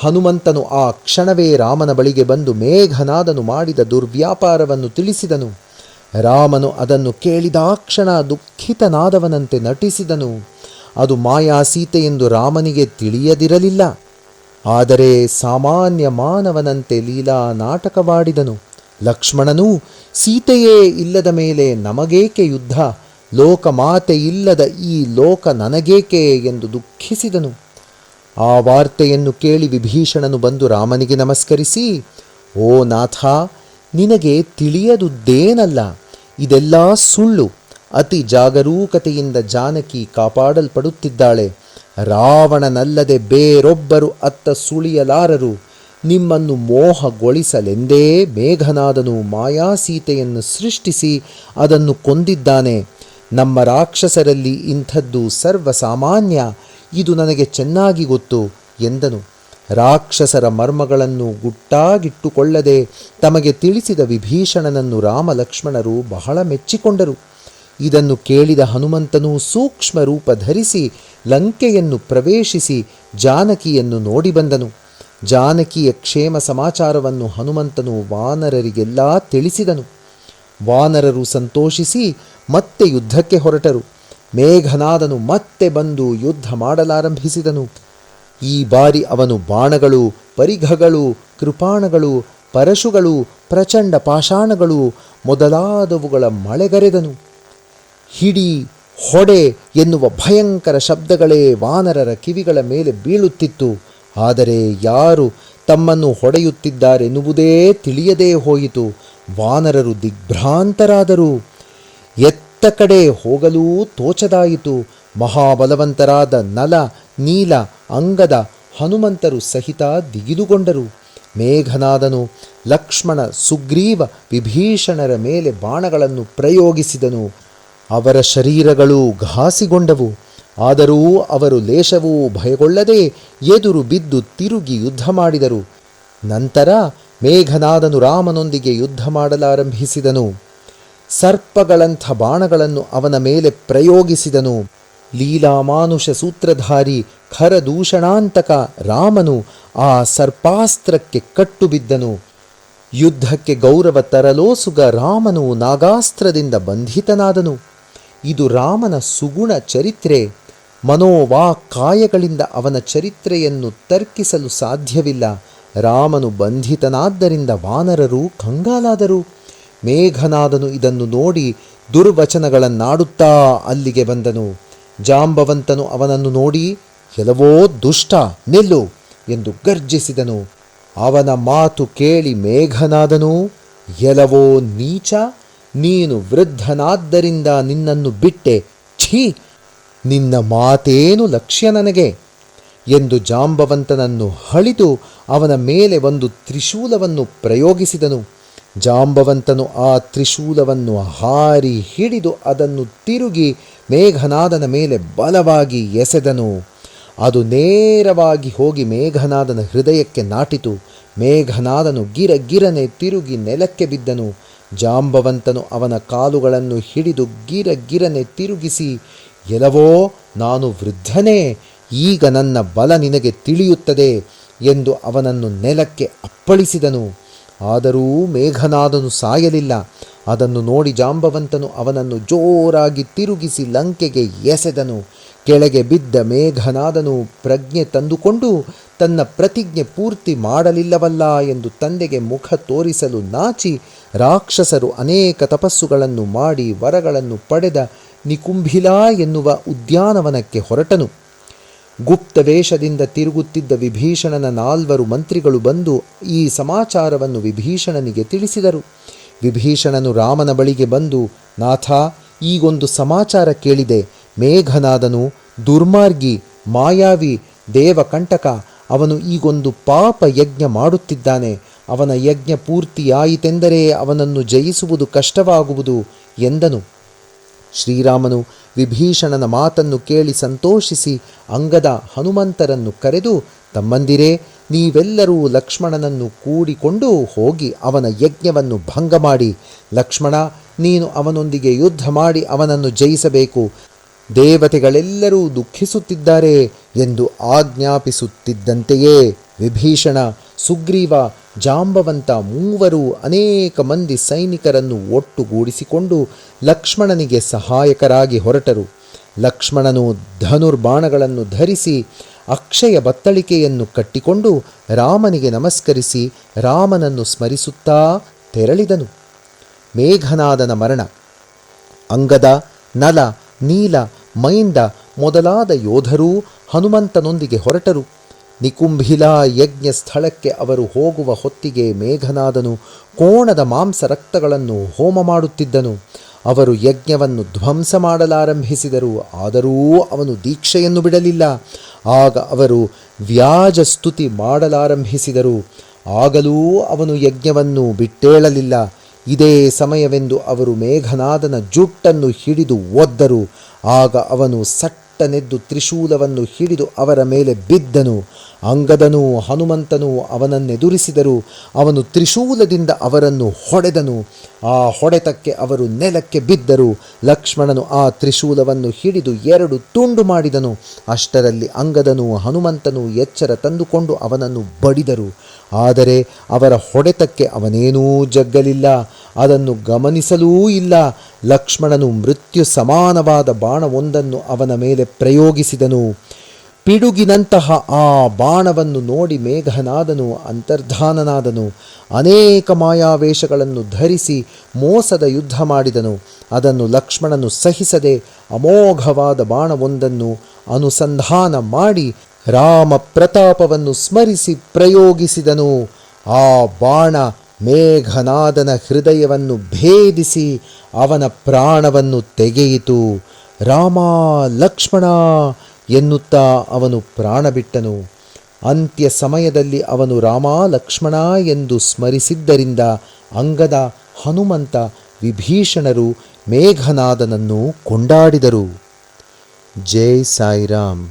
ಹನುಮಂತನು ಆ ಕ್ಷಣವೇ ರಾಮನ ಬಳಿಗೆ ಬಂದು ಮೇಘನಾದನು ಮಾಡಿದ ದುರ್ವ್ಯಾಪಾರವನ್ನು ತಿಳಿಸಿದನು. ರಾಮನು ಅದನ್ನು ಕೇಳಿದಾಕ್ಷಣ ದುಃಖಿತನಾದವನಂತೆ ನಟಿಸಿದನು. ಅದು ಮಾಯಾ ಸೀತೆ ಎಂದು ರಾಮನಿಗೆ ತಿಳಿಯದಿರಲಿಲ್ಲ. ಆದರೆ ಸಾಮಾನ್ಯ ಮಾನವನಂತೆ ಲೀಲಾ ನಾಟಕವಾಡಿದನು. ಲಕ್ಷ್ಮಣನು, ಸೀತೆಯೇ ಇಲ್ಲದ ಮೇಲೆ ನಮಗೇಕೆ ಯುದ್ಧ? ಲೋಕಮಾತೆ ಇಲ್ಲದ ಈ ಲೋಕ ನನಗೇಕೆ ಎಂದು ದುಃಖಿಸಿದನು. ಆ ವಾರ್ತೆಯನ್ನು ಕೇಳಿ ವಿಭೀಷಣನು ಬಂದು ರಾಮನಿಗೆ ನಮಸ್ಕರಿಸಿ, ಓ ನಾಥ, ನಿನಗೆ ತಿಳಿಯದುದೇನಲ್ಲ. ಇದೆಲ್ಲ ಸುಳ್ಳು. ಅತಿ ಜಾಗರೂಕತೆಯಿಂದ ಜಾನಕಿ ಕಾಪಾಡಲ್ಪಡುತ್ತಿದ್ದಾಳೆ. ರಾವಣನಲ್ಲದೆ ಬೇರೊಬ್ಬರು ಅತ್ತ ಸುಳಿಯಲಾರರು. ನಿಮ್ಮನ್ನು ಮೋಹಗೊಳಿಸಲೆಂದೇ ಮೇಘನಾದನು ಮಾಯಾಸೀತೆಯನ್ನು ಸೃಷ್ಟಿಸಿ ಅದನ್ನು ಕೊಂದಿದ್ದಾನೆ. ನಮ್ಮ ರಾಕ್ಷಸರಲ್ಲಿ ಇಂಥದ್ದು ಸರ್ವಸಾಮಾನ್ಯ. ಇದು ನನಗೆ ಚೆನ್ನಾಗಿ ಗೊತ್ತು ಎಂದನು. ರಾಕ್ಷಸರ ಮರ್ಮಗಳನ್ನು ಗುಟ್ಟಾಗಿಟ್ಟುಕೊಳ್ಳದೆ ತಮಗೆ ತಿಳಿಸಿದ ವಿಭೀಷಣನನ್ನು ರಾಮ ಲಕ್ಷ್ಮಣರು ಬಹಳ ಮೆಚ್ಚಿಕೊಂಡರು. ಇದನ್ನು ಕೇಳಿದ ಹನುಮಂತನು ಸೂಕ್ಷ್ಮ ರೂಪ ಧರಿಸಿ ಲಂಕೆಯನ್ನು ಪ್ರವೇಶಿಸಿ ಜಾನಕಿಯನ್ನು ನೋಡಿ ಬಂದನು. ಜಾನಕಿಯ ಕ್ಷೇಮ ಸಮಾಚಾರವನ್ನು ಹನುಮಂತನು ವಾನರರಿಗೆಲ್ಲ ತಿಳಿಸಿದನು. ವಾನರರು ಸಂತೋಷಿಸಿ ಮತ್ತೆ ಯುದ್ಧಕ್ಕೆ ಹೊರಟರು. ಮೇಘನಾದನು ಮತ್ತೆ ಬಂದು ಯುದ್ಧ ಮಾಡಲಾರಂಭಿಸಿದನು. ಈ ಬಾರಿ ಅವನು ಬಾಣಗಳು, ಪರಿಘಗಳು, ಕೃಪಾಣಗಳು, ಪರಶುಗಳು, ಪ್ರಚಂಡ ಪಾಷಾಣಗಳು ಮೊದಲಾದವುಗಳ ಮಳೆಗರೆದನು. ಹಿಡಿ, ಹೊಡೆ ಎನ್ನುವ ಭಯಂಕರ ಶಬ್ದಗಳೇ ವಾನರರ ಕಿವಿಗಳ ಮೇಲೆ ಬೀಳುತ್ತಿತ್ತು. ಆದರೆ ಯಾರು ತಮ್ಮನ್ನು ಹೊಡೆಯುತ್ತಿದ್ದಾರೆನ್ನುವುದೇ ತಿಳಿಯದೇ ಹೋಯಿತು. ವಾನರರು ದಿಗ್ಭ್ರಾಂತರಾದರು. ಎತ್ತ ಕಡೆ ಹೋಗಲೂ ತೋಚದಾಯಿತು. ಮಹಾಬಲವಂತರಾದ ನಲ, ನೀಲ, ಅಂಗದ, ಹನುಮಂತರು ಸಹಿತ ದಿಗಿಲುಗೊಂಡರು. ಮೇಘನಾದನು ಲಕ್ಷ್ಮಣ, ಸುಗ್ರೀವ, ವಿಭೀಷಣರ ಮೇಲೆ ಬಾಣಗಳನ್ನು ಪ್ರಯೋಗಿಸಿದನು. ಅವರ ಶರೀರಗಳು ಘಾಸಿಗೊಂಡವು. ಆದರೂ ಅವರು ಲೇಷವೂ ಭಯಗೊಳ್ಳದೆ ಎದುರು ಬಿದ್ದು ತಿರುಗಿ ಯುದ್ಧ ಮಾಡಿದರು. ನಂತರ ಮೇಘನಾದನು ರಾಮನೊಂದಿಗೆ ಯುದ್ಧ ಮಾಡಲಾರಂಭಿಸಿದನು. ಸರ್ಪಗಳಂಥ ಬಾಣಗಳನ್ನು ಅವನ ಮೇಲೆ ಪ್ರಯೋಗಿಸಿದನು. ಲೀಲಾಮಾನುಷ ಸೂತ್ರಧಾರಿ ಖರದೂಷಣಾಂತಕ ರಾಮನು ಆ ಸರ್ಪಾಸ್ತ್ರಕ್ಕೆ ಕಟ್ಟುಬಿದ್ದನು. ಯುದ್ಧಕ್ಕೆ ಗೌರವ ತರಲೋಸುಗ ರಾಮನು ನಾಗಾಸ್ತ್ರದಿಂದ ಬಂಧಿತನಾದನು. ಇದು ರಾಮನ ಸುಗುಣ ಚರಿತ್ರೆ. ಮನೋವಾಕಾಯಗಳಿಂದ ಅವನ ಚರಿತ್ರೆಯನ್ನು ತರ್ಕಿಸಲು ಸಾಧ್ಯವಿಲ್ಲ. ರಾಮನು ಬಂಧಿತನಾದ್ದರಿಂದ ವಾನರರು ಕಂಗಾಲಾದರು. ಮೇಘನಾದನು ಇದನ್ನು ನೋಡಿ ದುರ್ವಚನಗಳನ್ನಾಡುತ್ತಾ ಅಲ್ಲಿಗೆ ಬಂದನು. ಜಾಂಬವಂತನು ಅವನನ್ನು ನೋಡಿ, "ಎಲವೋ ದುಷ್ಟ, ನಿಲ್ಲು" ಎಂದು ಗರ್ಜಿಸಿದನು. ಅವನ ಮಾತು ಕೇಳಿ ಮೇಘನಾದನು, "ಎಲವೋ ನೀಚ, ನೀನು ವೃದ್ಧನಾದ್ದರಿಂದ ನಿನ್ನನ್ನು ಬಿಟ್ಟೆ. ಛೀ, ನಿನ್ನ ಮಾತೇನು ಲಕ್ಷ್ಯ ನನಗೆ" ಎಂದು ಜಾಂಬವಂತನನ್ನು ಹಳಿದು ಅವನ ಮೇಲೆ ಒಂದು ತ್ರಿಶೂಲವನ್ನು ಪ್ರಯೋಗಿಸಿದನು. ಜಾಂಬವಂತನು ಆ ತ್ರಿಶೂಲವನ್ನು ಹಾರಿ ಹಿಡಿದು ಅದನ್ನು ತಿರುಗಿ ಮೇಘನಾದನ ಮೇಲೆ ಬಲವಾಗಿ ಎಸೆದನು. ಅದು ನೇರವಾಗಿ ಹೋಗಿ ಮೇಘನಾದನ ಹೃದಯಕ್ಕೆ ನಾಟಿತು. ಮೇಘನಾದನು ಗಿರಗಿರನೆ ತಿರುಗಿ ನೆಲಕ್ಕೆ ಬಿದ್ದನು. ಜಾಂಬವಂತನು ಅವನ ಕಾಲುಗಳನ್ನು ಹಿಡಿದು ಗಿರಗಿರನೆ ತಿರುಗಿಸಿ, "ಎಲವೋ, ನಾನು ವೃದ್ಧನೇ, ಈಗ ನನ್ನ ಬಲ ನಿನಗೆ ತಿಳಿಯುತ್ತದೆ" ಎಂದು ಅವನನ್ನು ನೆಲಕ್ಕೆ ಅಪ್ಪಳಿಸಿದನು. ಆದರೂ ಮೇಘನಾದನು ಸಾಯಲಿಲ್ಲ. ಅದನ್ನು ನೋಡಿ ಜಾಂಬವಂತನು ಅವನನ್ನು ಜೋರಾಗಿ ತಿರುಗಿಸಿ ಲಂಕೆಗೆ ಎಸೆದನು. ಕೆಳಗೆ ಬಿದ್ದ ಮೇಘನಾದನು ಪ್ರಜ್ಞೆ ತಂದುಕೊಂಡು, ತನ್ನ ಪ್ರತಿಜ್ಞೆ ಪೂರ್ತಿ ಮಾಡಲಿಲ್ಲವಲ್ಲ ಎಂದು ತಂದೆಗೆ ಮುಖ ತೋರಿಸಲು ನಾಚಿ, ರಾಕ್ಷಸರು ಅನೇಕ ತಪಸ್ಸುಗಳನ್ನು ಮಾಡಿ ವರಗಳನ್ನು ಪಡೆದ ನಿಕುಂಭಿಲಾ ಎನ್ನುವ ಉದ್ಯಾನವನಕ್ಕೆ ಹೊರಟನು. ಗುಪ್ತ ವೇಷದಿಂದ ತಿರುಗುತ್ತಿದ್ದ ವಿಭೀಷಣನ 4 ಮಂತ್ರಿಗಳು ಬಂದು ಈ ಸಮಾಚಾರವನ್ನು ವಿಭೀಷಣನಿಗೆ ತಿಳಿಸಿದರು. ವಿಭೀಷಣನು ರಾಮನ ಬಳಿಗೆ ಬಂದು, "ನಾಥ, ಈಗೊಂದು ಸಮಾಚಾರ ಕೇಳಿದೆ. ಮೇಘನಾದನು ದುರ್ಮಾರ್ಗಿ, ಮಾಯಾವಿ, ದೇವಕಂಟಕ. ಅವನು ಈಗೊಂದು ಪಾಪ ಯಜ್ಞ ಮಾಡುತ್ತಿದ್ದಾನೆ. ಅವನ ಯಜ್ಞ ಪೂರ್ತಿಯಾಯಿತೆಂದರೆ ಅವನನ್ನು ಜಯಿಸುವುದು ಕಷ್ಟವಾಗುವುದು" ಎಂದನು. ಶ್ರೀರಾಮನು ವಿಭೀಷಣನ ಮಾತನ್ನು ಕೇಳಿ ಸಂತೋಷಿಸಿ ಅಂಗದ, ಹನುಮಂತರನ್ನು ಕರೆದು, "ತಮ್ಮಂದಿರೇ, ನೀವೆಲ್ಲರೂ ಲಕ್ಷ್ಮಣನನ್ನು ಕೂಡಿಕೊಂಡು ಹೋಗಿ ಅವನ ಯಜ್ಞವನ್ನು ಭಂಗ ಮಾಡಿ. ಲಕ್ಷ್ಮಣ, ನೀನು ಅವನೊಂದಿಗೆ ಯುದ್ಧ ಮಾಡಿ ಅವನನ್ನು ಜಯಿಸಬೇಕು. ದೇವತೆಗಳೆಲ್ಲರೂ ದುಃಖಿಸುತ್ತಿದ್ದಾರೆ" ಎಂದು ಆಜ್ಞಾಪಿಸುತ್ತಿದ್ದಂತೆಯೇ ವಿಭೀಷಣ, ಸುಗ್ರೀವ, ಜಾಂಬವಂತ 3 ಅನೇಕ ಮಂದಿ ಸೈನಿಕರನ್ನು ಒಟ್ಟುಗೂಡಿಸಿಕೊಂಡು ಲಕ್ಷ್ಮಣನಿಗೆ ಸಹಾಯಕರಾಗಿ ಹೊರಟರು. ಲಕ್ಷ್ಮಣನು ಧನುರ್ಬಾಣಗಳನ್ನು ಧರಿಸಿ ಅಕ್ಷಯ ಬತ್ತಳಿಕೆಯನ್ನು ಕಟ್ಟಿಕೊಂಡು ರಾಮನಿಗೆ ನಮಸ್ಕರಿಸಿ ರಾಮನನ್ನು ಸ್ಮರಿಸುತ್ತಾ ತೆರಳಿದನು. ಮೇಘನಾದನ ಮರಣ. ಅಂಗದ, ನಲ, ನೀಲ, ಮೈಂದ ಮೊದಲಾದ ಯೋಧರೂ ಹನುಮಂತನೊಂದಿಗೆ ಹೊರಟರು. ನಿಕುಂಭಿಲಾ ಯಜ್ಞ ಸ್ಥಳಕ್ಕೆ ಅವರು ಹೋಗುವ ಹೊತ್ತಿಗೆ ಮೇಘನಾದನು ಕೋಣದ ಮಾಂಸ ರಕ್ತಗಳನ್ನು ಹೋಮ ಮಾಡುತ್ತಿದ್ದನು. ಅವರು ಯಜ್ಞವನ್ನು ಧ್ವಂಸ ಮಾಡಲಾರಂಭಿಸಿದರು. ಆದರೂ ಅವನು ದೀಕ್ಷೆಯನ್ನು ಬಿಡಲಿಲ್ಲ. ಆಗ ಅವರು ವ್ಯಾಜ ಸ್ತುತಿ ಮಾಡಲಾರಂಭಿಸಿದರು. ಆಗಲೂ ಅವನು ಯಜ್ಞವನ್ನು ಬಿಟ್ಟೇಳಲಿಲ್ಲ. ಇದೇ ಸಮಯವೆಂದು ಅವರು ಮೇಘನಾದನ ಜುಟ್ಟನ್ನು ಹಿಡಿದು ಒದ್ದರು. ಆಗ ಅವನು ಸಟ್ಟನೆದ್ದು ತ್ರಿಶೂಲವನ್ನು ಹಿಡಿದು ಅವರ ಮೇಲೆ ಬಿದ್ದನು. ಅಂಗದನೂ ಹನುಮಂತನೂ ಅವನನ್ನೆದುರಿಸಿದರು. ಅವನು ತ್ರಿಶೂಲದಿಂದ ಅವರನ್ನು ಹೊಡೆದನು. ಆ ಹೊಡೆತಕ್ಕೆ ಅವರು ನೆಲಕ್ಕೆ ಬಿದ್ದರು. ಲಕ್ಷ್ಮಣನು ಆ ತ್ರಿಶೂಲವನ್ನು ಹಿಡಿದು 2 ತುಂಡು ಮಾಡಿದನು. ಅಷ್ಟರಲ್ಲಿ ಅಂಗದನೂ ಹನುಮಂತನೂ ಎಚ್ಚರ ತಂದುಕೊಂಡು ಅವನನ್ನು ಬಡಿದರು. ಆದರೆ ಅವರ ಹೊಡೆತಕ್ಕೆ ಅವನೇನೂ ಜಗ್ಗಲಿಲ್ಲ, ಅದನ್ನು ಗಮನಿಸಲೂ ಇಲ್ಲ. ಲಕ್ಷ್ಮಣನು ಮೃತ್ಯು ಸಮಾನವಾದ ಬಾಣವೊಂದನ್ನು ಅವನ ಮೇಲೆ ಪ್ರಯೋಗಿಸಿದನು. ಪಿಡುಗಿನಂತಹ ಆ ಬಾಣವನ್ನು ನೋಡಿ ಮೇಘನಾದನು ಅಂತರ್ಧಾನನಾದನು. ಅನೇಕ ಮಾಯಾವೇಷಗಳನ್ನು ಧರಿಸಿ ಮೋಸದ ಯುದ್ಧ ಮಾಡಿದನು. ಅದನ್ನು ಲಕ್ಷ್ಮಣನು ಸಹಿಸದೆ ಅಮೋಘವಾದ ಬಾಣವೊಂದನ್ನು ಅನುಸಂಧಾನ ಮಾಡಿ ರಾಮ ಪ್ರತಾಪವನ್ನು ಸ್ಮರಿಸಿ ಪ್ರಯೋಗಿಸಿದನು. ಆ ಬಾಣ ಮೇಘನಾದನ ಹೃದಯವನ್ನು ಭೇದಿಸಿ ಅವನ ಪ್ರಾಣವನ್ನು ತೆಗೆಯಿತು. "ರಾಮ, ಲಕ್ಷ್ಮಣ" ಎನ್ನುತ್ತಾ ಅವನು ಪ್ರಾಣ ಬಿಟ್ಟನು. ಅಂತ್ಯ ಸಮಯದಲ್ಲಿ ಅವನು ರಾಮ ಲಕ್ಷ್ಮಣ ಎಂದು ಸ್ಮರಿಸಿದ್ದರಿಂದ ಅಂಗದ, ಹನುಮಂತ, ವಿಭೀಷಣರು ಮೇಘನಾದನನ್ನು ಕೊಂಡಾಡಿದರು. ಜೈ ಸಾಯಿರಾಮ್.